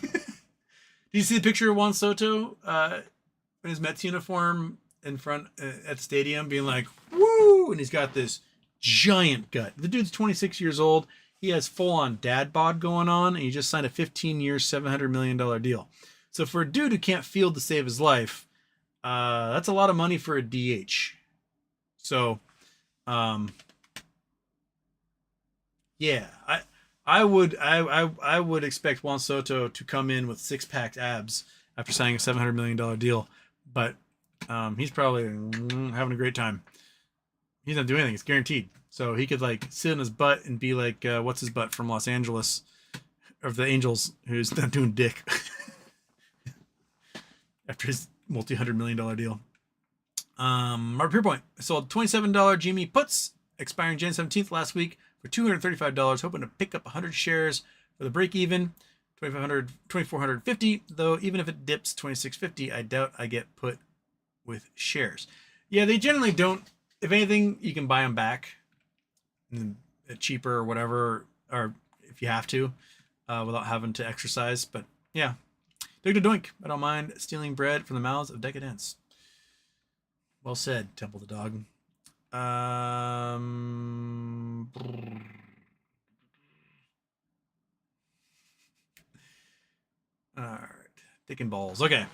Do you see the picture of Juan Soto in his Mets uniform in front at the stadium being like, woo! And he's got this giant gut. The dude's 26 years old. He has full-on dad bod going on, and he just signed a 15-year, $700 million deal. So for a dude who can't field to save his life, that's a lot of money for a DH. So, yeah, I would expect Juan Soto to come in with six-packed abs after signing a $700 million deal, but he's probably having a great time. He's not doing anything; it's guaranteed. So he could like sit on his butt and be like, what's his butt from Los Angeles, of the Angels, who's not doing dick after his multi-$100 million deal. Mark Pierpoint sold $27 GME puts expiring Jan 17th last week for $235, hoping to pick up 100 shares for the break even. 2,450, though even if it dips 2,650, I doubt I get put with shares. Yeah, they generally don't. If anything, you can buy them back cheaper or whatever, or if you have to, without having to exercise. But yeah, Doink to Doink. I don't mind stealing bread from the mouths of decadence. Well said, Temple the Dog. All right, dick and balls. Okay.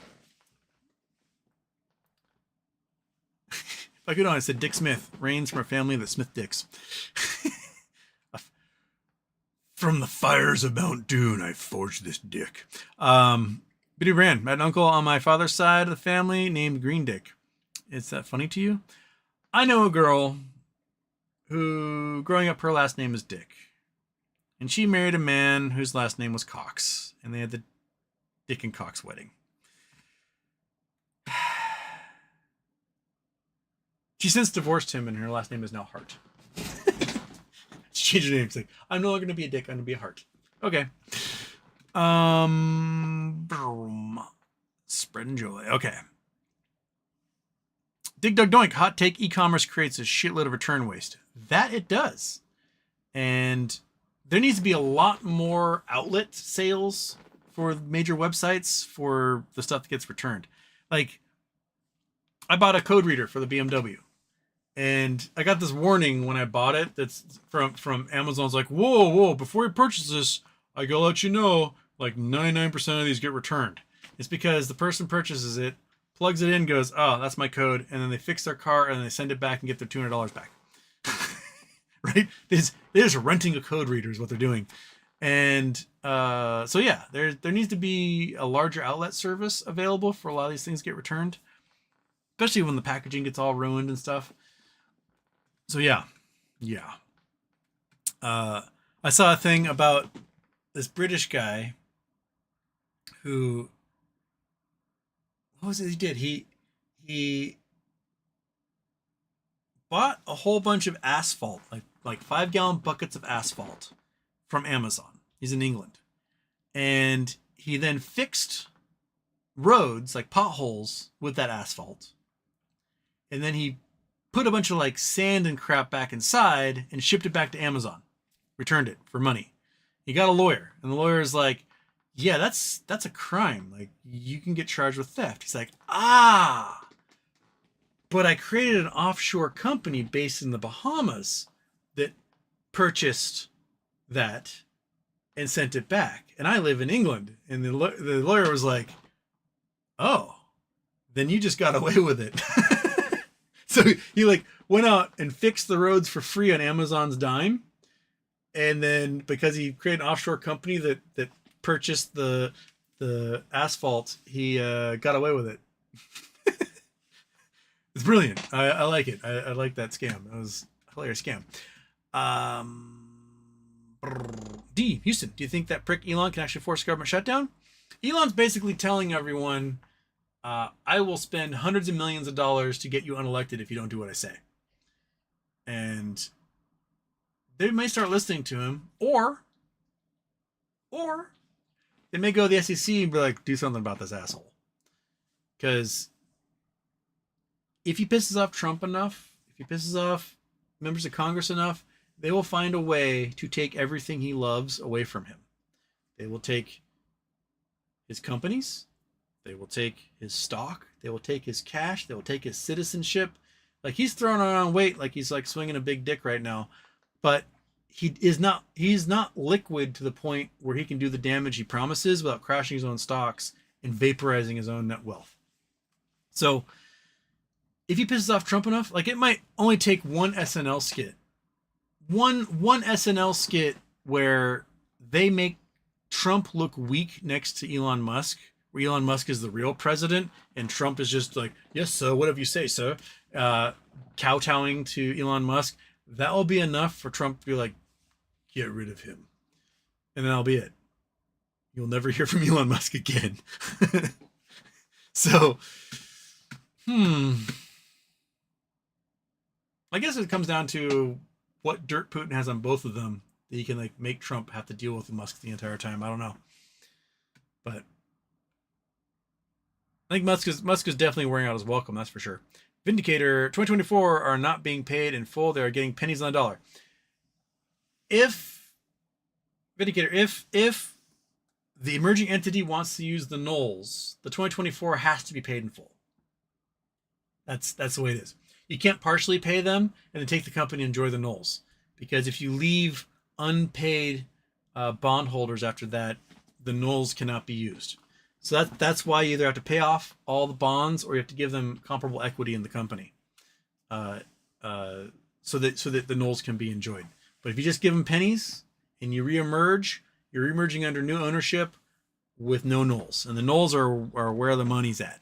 If I could, I said Dick Smith reigns from a family that Smith dicks. From the fires of Mount Doom, I forged this dick. Biddy Brand, I had an uncle on my father's side of the family named Green Dick. Is that funny to you? I know a girl who, growing up, her last name was Dick. And she married a man whose last name was Cox. And they had the Dick and Cox wedding. She since divorced him, and her last name is now Hart. She changed her name. It's like, I'm no longer going to be a dick. I'm going to be a heart. Okay. Spreading joy. Okay. Dig Dug Doink. Hot take. E-commerce creates a shitload of return waste. That it does. And there needs to be a lot more outlet sales for major websites for the stuff that gets returned. Like, I bought a code reader for the BMW. And I got this warning when I bought it that's from Amazon. It's like, whoa, before you purchase this, I gotta let you know, like 99% of these get returned. It's because the person purchases it, plugs it in, goes, oh, that's my code, and then they fix their car and they send it back and get their $200 back. Right? They're just renting a code reader is what they're doing. And so yeah, there needs to be a larger outlet service available for a lot of these things to get returned, especially when the packaging gets all ruined and stuff. So yeah. I saw a thing about this British guy who, what was it he did? He bought a whole bunch of asphalt, like 5-gallon buckets of asphalt from Amazon. He's in England. And he then fixed roads, like potholes, with that asphalt. And then he put a bunch of like sand and crap back inside and shipped it back to Amazon, returned it for money. He got a lawyer, and the lawyer is like, yeah, that's a crime. Like, you can get charged with theft. He's like, but I created an offshore company based in the Bahamas that purchased that and sent it back. And I live in England. And the lawyer was like, oh, then you just got away with it. So he like went out and fixed the roads for free on Amazon's dime. And then because he created an offshore company that purchased the asphalt, he got away with it. It's brilliant. I like it. I like that scam. It was a hilarious scam. D. Houston, do you think that prick Elon can actually force a government shutdown? Elon's basically telling everyone, I will spend hundreds of millions of dollars to get you unelected if you don't do what I say. And they may start listening to him, or they may go to the SEC and be like, do something about this asshole. Because if he pisses off Trump enough, if he pisses off members of Congress enough, they will find a way to take everything he loves away from him. They will take his companies. They will take his stock. They will take his cash. They will take his citizenship. Like, he's throwing around weight like he's like swinging a big dick right now. But he's not liquid to the point where he can do the damage he promises without crashing his own stocks and vaporizing his own net wealth. So if he pisses off Trump enough, like, it might only take one SNL skit. One SNL skit where they make Trump look weak next to Elon Musk, where Elon Musk is the real president and Trump is just like, yes, sir, whatever you say, sir, kowtowing to Elon Musk. That will be enough for Trump to be like, get rid of him. And then that'll be it. You'll never hear from Elon Musk again. So, I guess it comes down to what dirt Putin has on both of them that he can like make Trump have to deal with Musk the entire time. I don't know. But I think Musk is definitely wearing out his welcome, that's for sure. Vindicator, 2024 are not being paid in full. They are getting pennies on the dollar. If the emerging entity wants to use the nulls, the 2024 has to be paid in full. That's the way it is. You can't partially pay them and then take the company and enjoy the nulls. Because if you leave unpaid bondholders after that, the nulls cannot be used. So that's why you either have to pay off all the bonds or you have to give them comparable equity in the company, so that the nulls can be enjoyed. But if you just give them pennies and you reemerge, you're reemerging under new ownership with no nulls, and the nulls are where the money's at.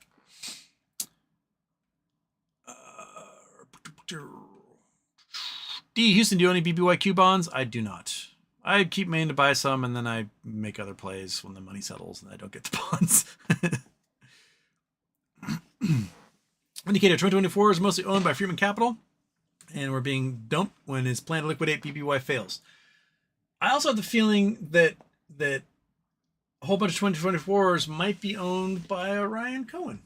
D. Houston, do you own any BBYQ bonds? I do not. I keep meaning to buy some, and then I make other plays when the money settles, and I don't get the bonds. Indicator 2024 is mostly owned by Freeman Capital, and we're being dumped when his plan to liquidate BBY fails. I also have the feeling that a whole bunch of 2024s might be owned by a Ryan Cohen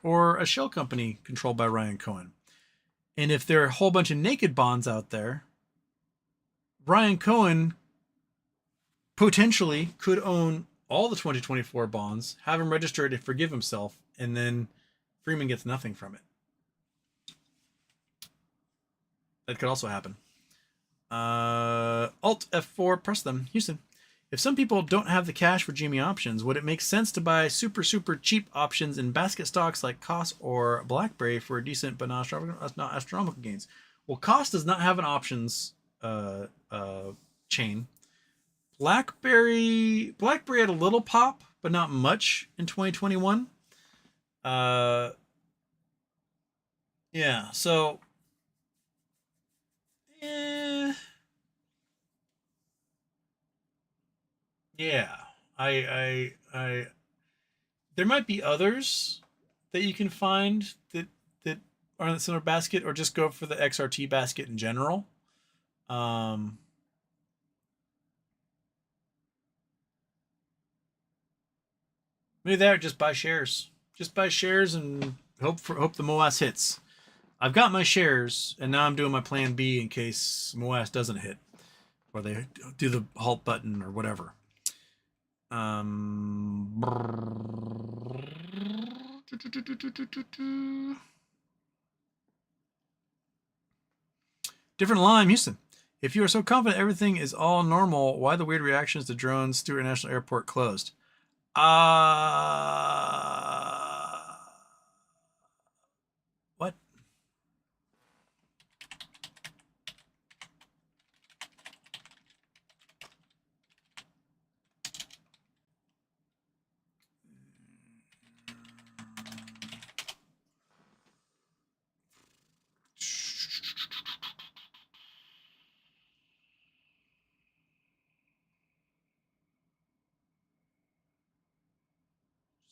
or a shell company controlled by Ryan Cohen. And if there are a whole bunch of naked bonds out there, Ryan Cohen potentially could own all the 2024 bonds, have him registered and forgive himself, and then Freeman gets nothing from it. That could also happen. Alt F4, press them. Houston, if some people don't have the cash for GME options, would it make sense to buy super cheap options in basket stocks like Cost or BlackBerry for a decent but not astronomical gains? Well, Cost does not have an options chain. BlackBerry had a little pop, but not much in 2021. Yeah, so yeah, I there might be others that you can find that are in the similar basket, or just go for the XRT basket in general. Maybe that, or just buy shares. Just buy shares and hope the MOAS hits. I've got my shares, and now I'm doing my plan B in case MOAS doesn't hit, or they do the halt button or whatever. Different Lime, Houston. If you are so confident everything is all normal, why the weird reactions to drones Stewart International Airport closed? What?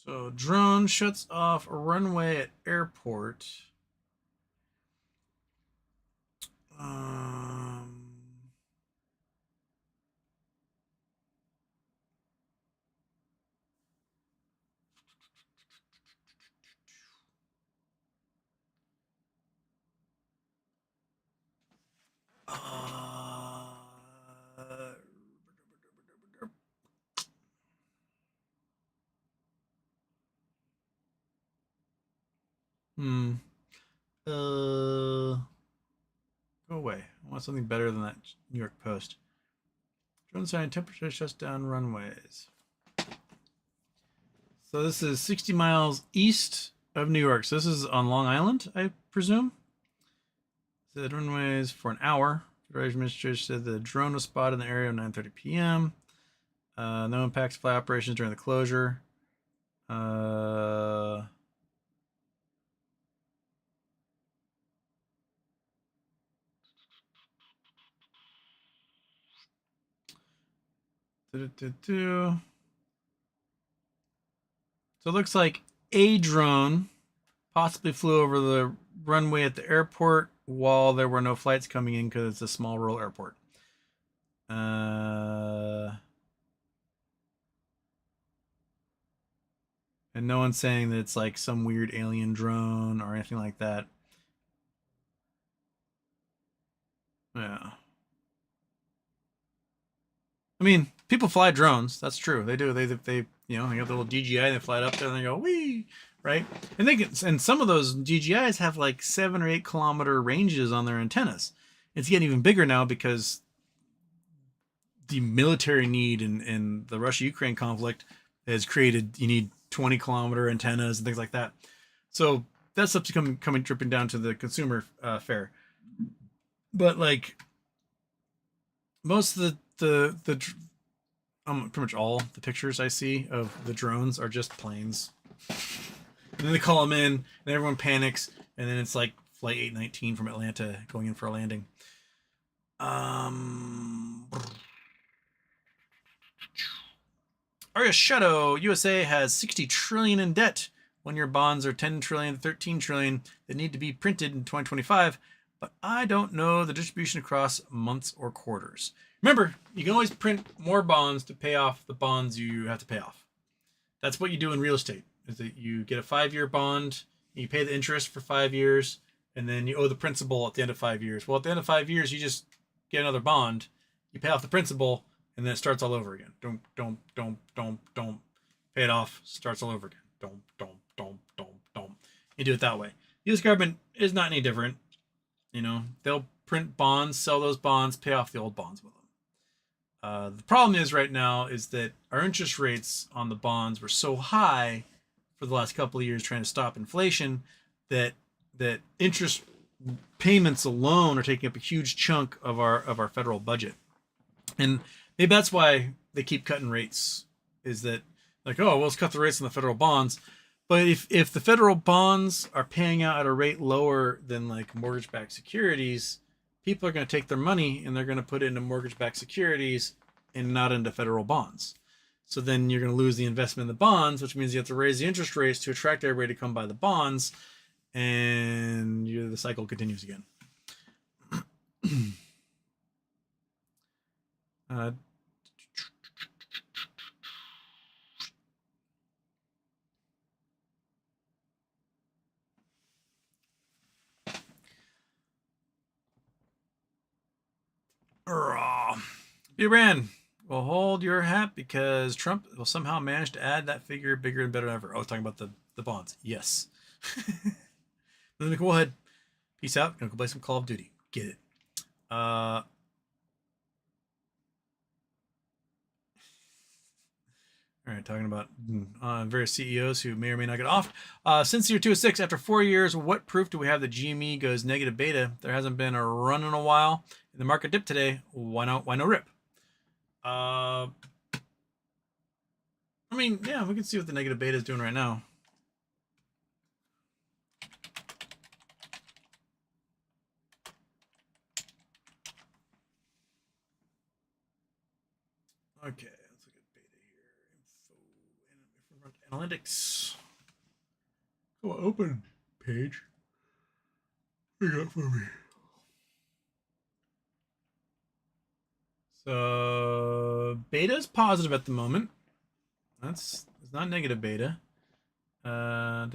So drone shuts off a runway at airport. Hmm. Go away. I want something better than that New York Post. Drone sign temperature shuts down runways. So this is 60 miles east of New York. So this is on Long Island, I presume. The runways for an hour. Federal Administrator said the drone was spotted in the area at 9:30 p.m. No impacts flight operations during the closure. So it looks like a drone possibly flew over the runway at the airport while there were no flights coming in because it's a small rural airport. And no one's saying that it's like some weird alien drone or anything like that. Yeah. I mean, people fly drones. That's true. They do. They you know, they got the little DJI. They fly it up there and they go wee, right? And they can, and some of those DJIs have like 7 or 8 kilometer ranges on their antennas. It's getting even bigger now because the military need in the Russia-Ukraine conflict has created, you need 20-kilometer antennas and things like that. So that stuff's coming dripping down to the consumer fare. But like most of the pretty much all the pictures I see of the drones are just planes. And then they call them in, and everyone panics, and then it's like Flight 819 from Atlanta going in for a landing. Aria Shadow, USA has 60 trillion in debt. 1-year bonds are 10 trillion, 13 trillion that need to be printed in 2025, but I don't know the distribution across months or quarters. Remember, you can always print more bonds to pay off the bonds you have to pay off. That's what you do in real estate, is that you get a 5-year bond, you pay the interest for 5 years, and then you owe the principal at the end of 5 years. Well, at the end of 5 years, you just get another bond, you pay off the principal, and then it starts all over again. Don't. Pay it off, starts all over again. Don't. You do it that way. The U.S. government is not any different. You know, they'll print bonds, sell those bonds, pay off the old bonds with them. The problem is right now is that our interest rates on the bonds were so high for the last couple of years trying to stop inflation that interest payments alone are taking up a huge chunk of our federal budget. And maybe that's why they keep cutting rates, is that like, oh, well, let's cut the rates on the federal bonds. But if the federal bonds are paying out at a rate lower than like mortgage-backed securities, people are going to take their money and they're going to put it into mortgage-backed securities and not into federal bonds. So then you're going to lose the investment in the bonds, which means you have to raise the interest rates to attract everybody to come buy the bonds, and the cycle continues again. Iran will hold your hat because Trump will somehow manage to add that figure bigger and better than ever. Oh, talking about the bonds. Yes. Then go ahead. Peace out. Gonna go play some Call of Duty. Get it. All right, talking about various CEOs who may or may not get off. Since year 206, after 4 years, what proof do we have that GME goes negative beta? There hasn't been a run in a while. In the market dip today, why no rip? I mean, yeah, we can see what the negative beta is doing right now. Okay, let's look at beta here. Info, analytics. Go open page. What you got for me? So beta is positive at the moment. It's not negative beta. So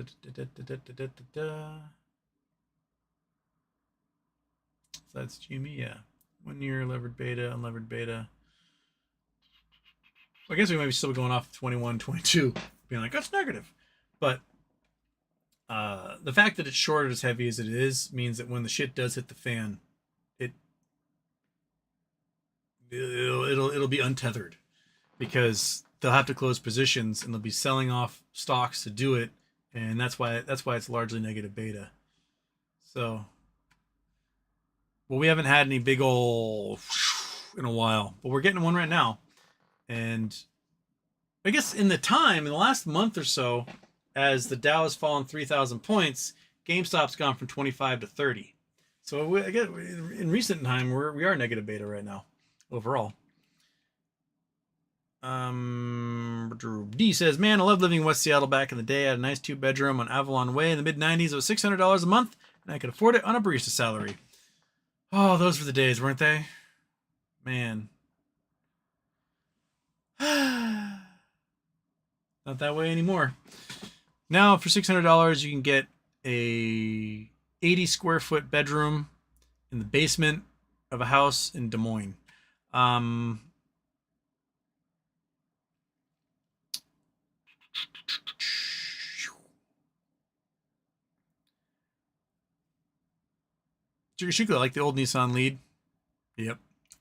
that's GME, yeah. 1 year levered beta, unlevered beta. I guess we might be still going off 21, 22, being like, that's negative. But the fact that it's shorted as heavy as it is means that when the shit does hit the fan, it'll be untethered, because they'll have to close positions and they'll be selling off stocks to do it, and that's why it's largely negative beta. So, well, we haven't had any big ol' in a while, but we're getting one right now. And I guess in the last month or so, as the Dow has fallen 3,000 points, GameStop's gone from 25 to 30. So I guess in recent time, we are negative beta right now, overall. D says, man, I loved living in West Seattle back in the day. I had a nice 2-bedroom on Avalon Way in the mid-90s. It was $600 a month, and I could afford it on a barista salary. Oh, those were the days, weren't they? Man. Not that way anymore. Now, for $600, you can get a 80 square foot bedroom in the basement of a house in Des Moines. Shikuda, like the old Nissan Lead. Yep.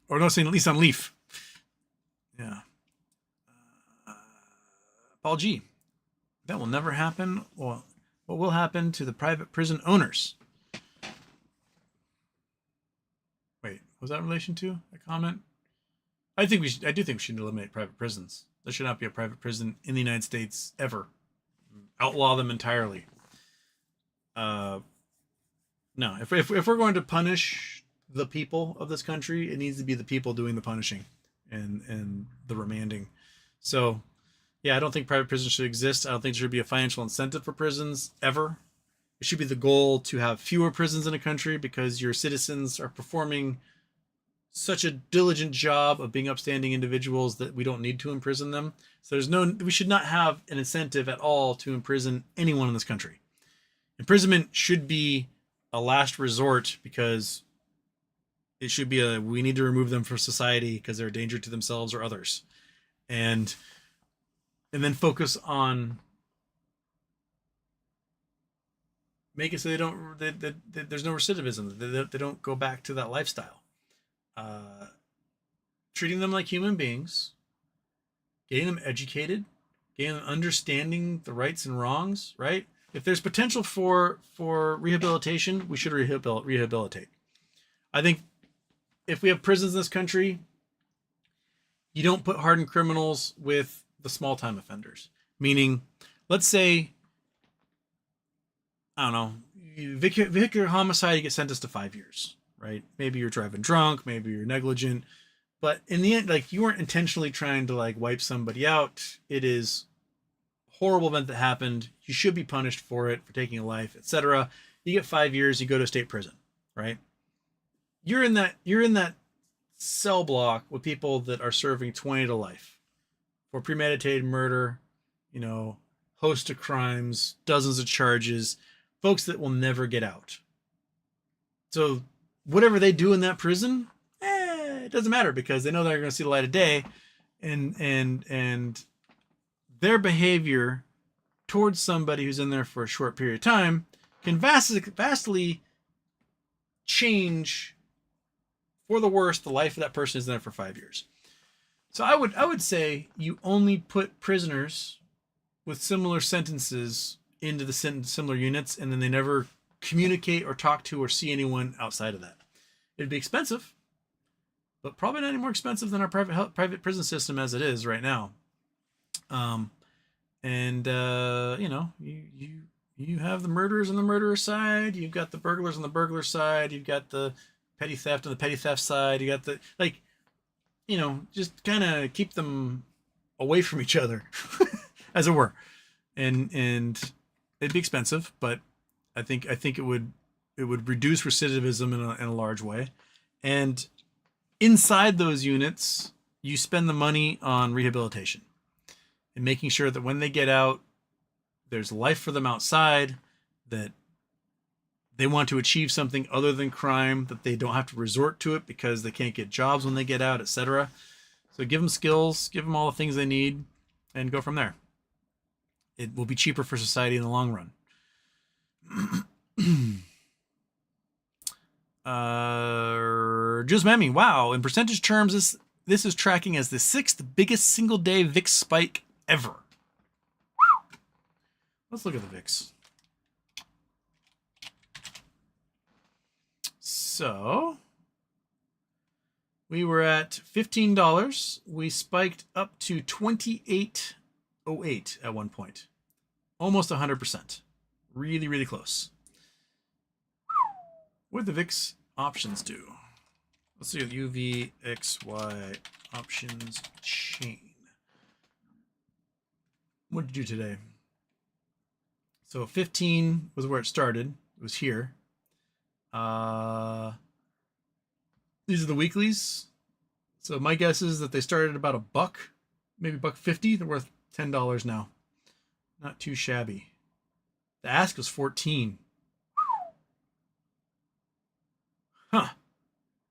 Or no, saying Nissan Leaf. Yeah. Paul G. That will never happen. Well, what will happen to the private prison owners? Wait, was that in relation to a comment? I do think we should eliminate private prisons. There should not be a private prison in the United States ever. Outlaw them entirely. No, if we're going to punish the people of this country, it needs to be the people doing the punishing and the remanding. So, yeah, I don't think private prisons should exist. I don't think there should be a financial incentive for prisons ever. It should be the goal to have fewer prisons in a country, because your citizens are performing such a diligent job of being upstanding individuals that we don't need to imprison them. So we should not have an incentive at all to imprison anyone in this country. Imprisonment should be a last resort, because it should be we need to remove them from society because they're a danger to themselves or others. And then focus on make it so there's no recidivism. They don't go back to that lifestyle. Treating them like human beings, getting them educated, getting them understanding the rights and wrongs, right? If there's potential for rehabilitation, we should rehabilitate. I think if we have prisons in this country, you don't put hardened criminals with the small time offenders. Meaning, let's say, I don't know, vehicular homicide, you get sentenced to 5 years, right? Maybe you're driving drunk, maybe you're negligent, but in the end, like, you weren't intentionally trying to like wipe somebody out. It is a horrible event that happened. You should be punished for it, for taking a life, etc. You get 5 years, you go to state prison, right? You're in that cell block with people that are serving 20 to life for premeditated murder, host of crimes, dozens of charges, folks that will never get out. So whatever they do in that prison, it doesn't matter because they know they're going to see the light of day, and their behavior towards somebody who's in there for a short period of time can vastly change for the worse the life of that person is in there for 5 years. So I would say you only put prisoners with similar sentences into the similar units, and then they never communicate or talk to or see anyone outside of that. It'd be expensive, but probably not any more expensive than our private prison system as it is right now. You know, you have the murderers on the murderer side, you've got the burglars on the burglar side, you've got the petty theft on the petty theft side, you got the, like, you know, just kind of keep them away from each other, as it were. And it'd be expensive, but I think it would reduce recidivism in a large way. And inside those units, you spend the money on rehabilitation and making sure that when they get out, there's life for them outside, that they want to achieve something other than crime, that they don't have to resort to it because they can't get jobs when they get out, etc. So give them skills, give them all the things they need, and go from there. It will be cheaper for society in the long run. Just Memmy, wow. In percentage terms, this is tracking as the 6th biggest single day VIX spike ever. Let's look at the VIX. So we were at $15. We spiked up to $28.08 at one point. Almost 100%. Really, really close. What did the VIX options do? Let's see what UVXY options chain. What did it do today? So 15 was where it started. It was here. These are the weeklies. So my guess is that they started at about $1, maybe $1.50. They're worth $10 now. Not too shabby. The ask was 14. Huh.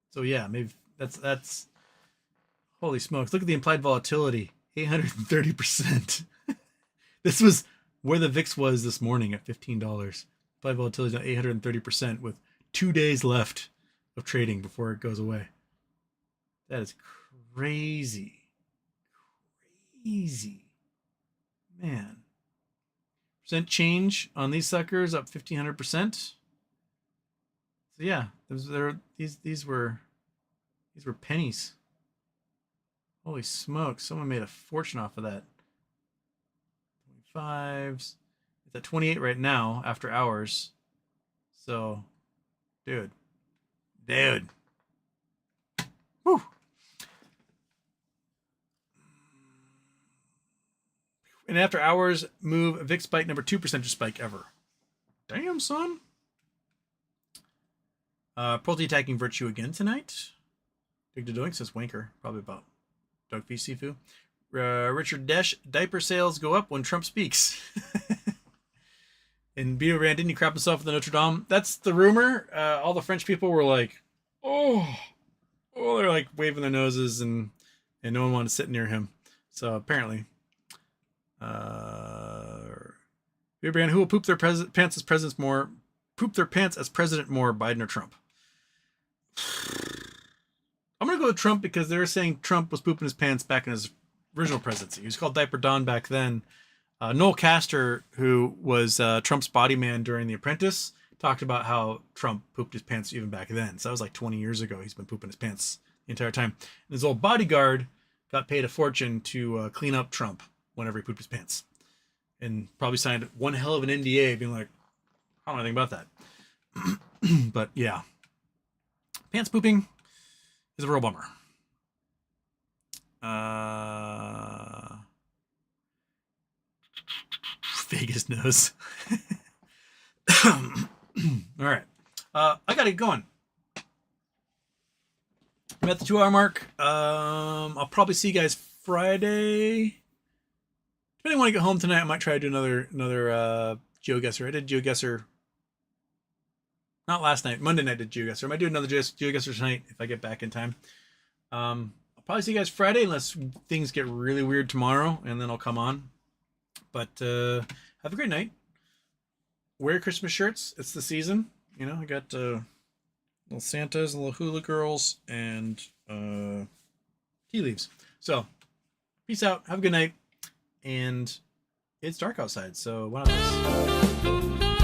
So yeah, maybe that's holy smokes. Look at the implied volatility. 830%. This was where the VIX was this morning at $15. Implied volatility is now 830% with 2 days left of trading before it goes away. That is crazy. Crazy. Man. Percent change on these suckers up 1,500%. So yeah, these were pennies. Holy smokes, someone made a fortune off of that. 25s. It's at 28 right now after hours. So, dude. Whew. And after hours move, VIX spike number 2 percentage spike ever. Damn, son. Protein attacking virtue again tonight. Dig to doing, says Wanker. Probably about Dogfish Sifu. Richard Desch, diaper sales go up when Trump speaks. And Beto Brand, didn't he crap himself at the Notre Dame? That's the rumor. All the French people were like, oh, they're like waving their noses, and no one wanted to sit near him. So apparently, Beto Brand, who will poop their pants as president more, Biden or Trump? I'm gonna go with Trump because they're saying Trump was pooping his pants back in his original presidency. He was called Diaper Don back then. Noel Castor, who was Trump's body man during The Apprentice, talked about how Trump pooped his pants even back then. So that was like 20 years ago. He's been pooping his pants the entire time. And his old bodyguard got paid a fortune to clean up Trump whenever he pooped his pants. And probably signed one hell of an NDA being like, I don't know anything about that. But yeah. Pants pooping is a real bummer. Vegas knows. All right. I gotta get going. I'm at the 2-hour mark. I'll probably see you guys Friday. Depending on when I get home tonight, I might try to do another GeoGuessr. I did GeoGuessr not last night. Monday night I did GeoGuessr. I might do another GeoGuessr tonight if I get back in time. I'll probably see you guys Friday unless things get really weird tomorrow, and then I'll come on. But have a great night. Wear Christmas shirts. It's the season. You know, I got little Santas, little hula girls, and tea leaves. So, peace out. Have a good night. And it's dark outside, so why not this?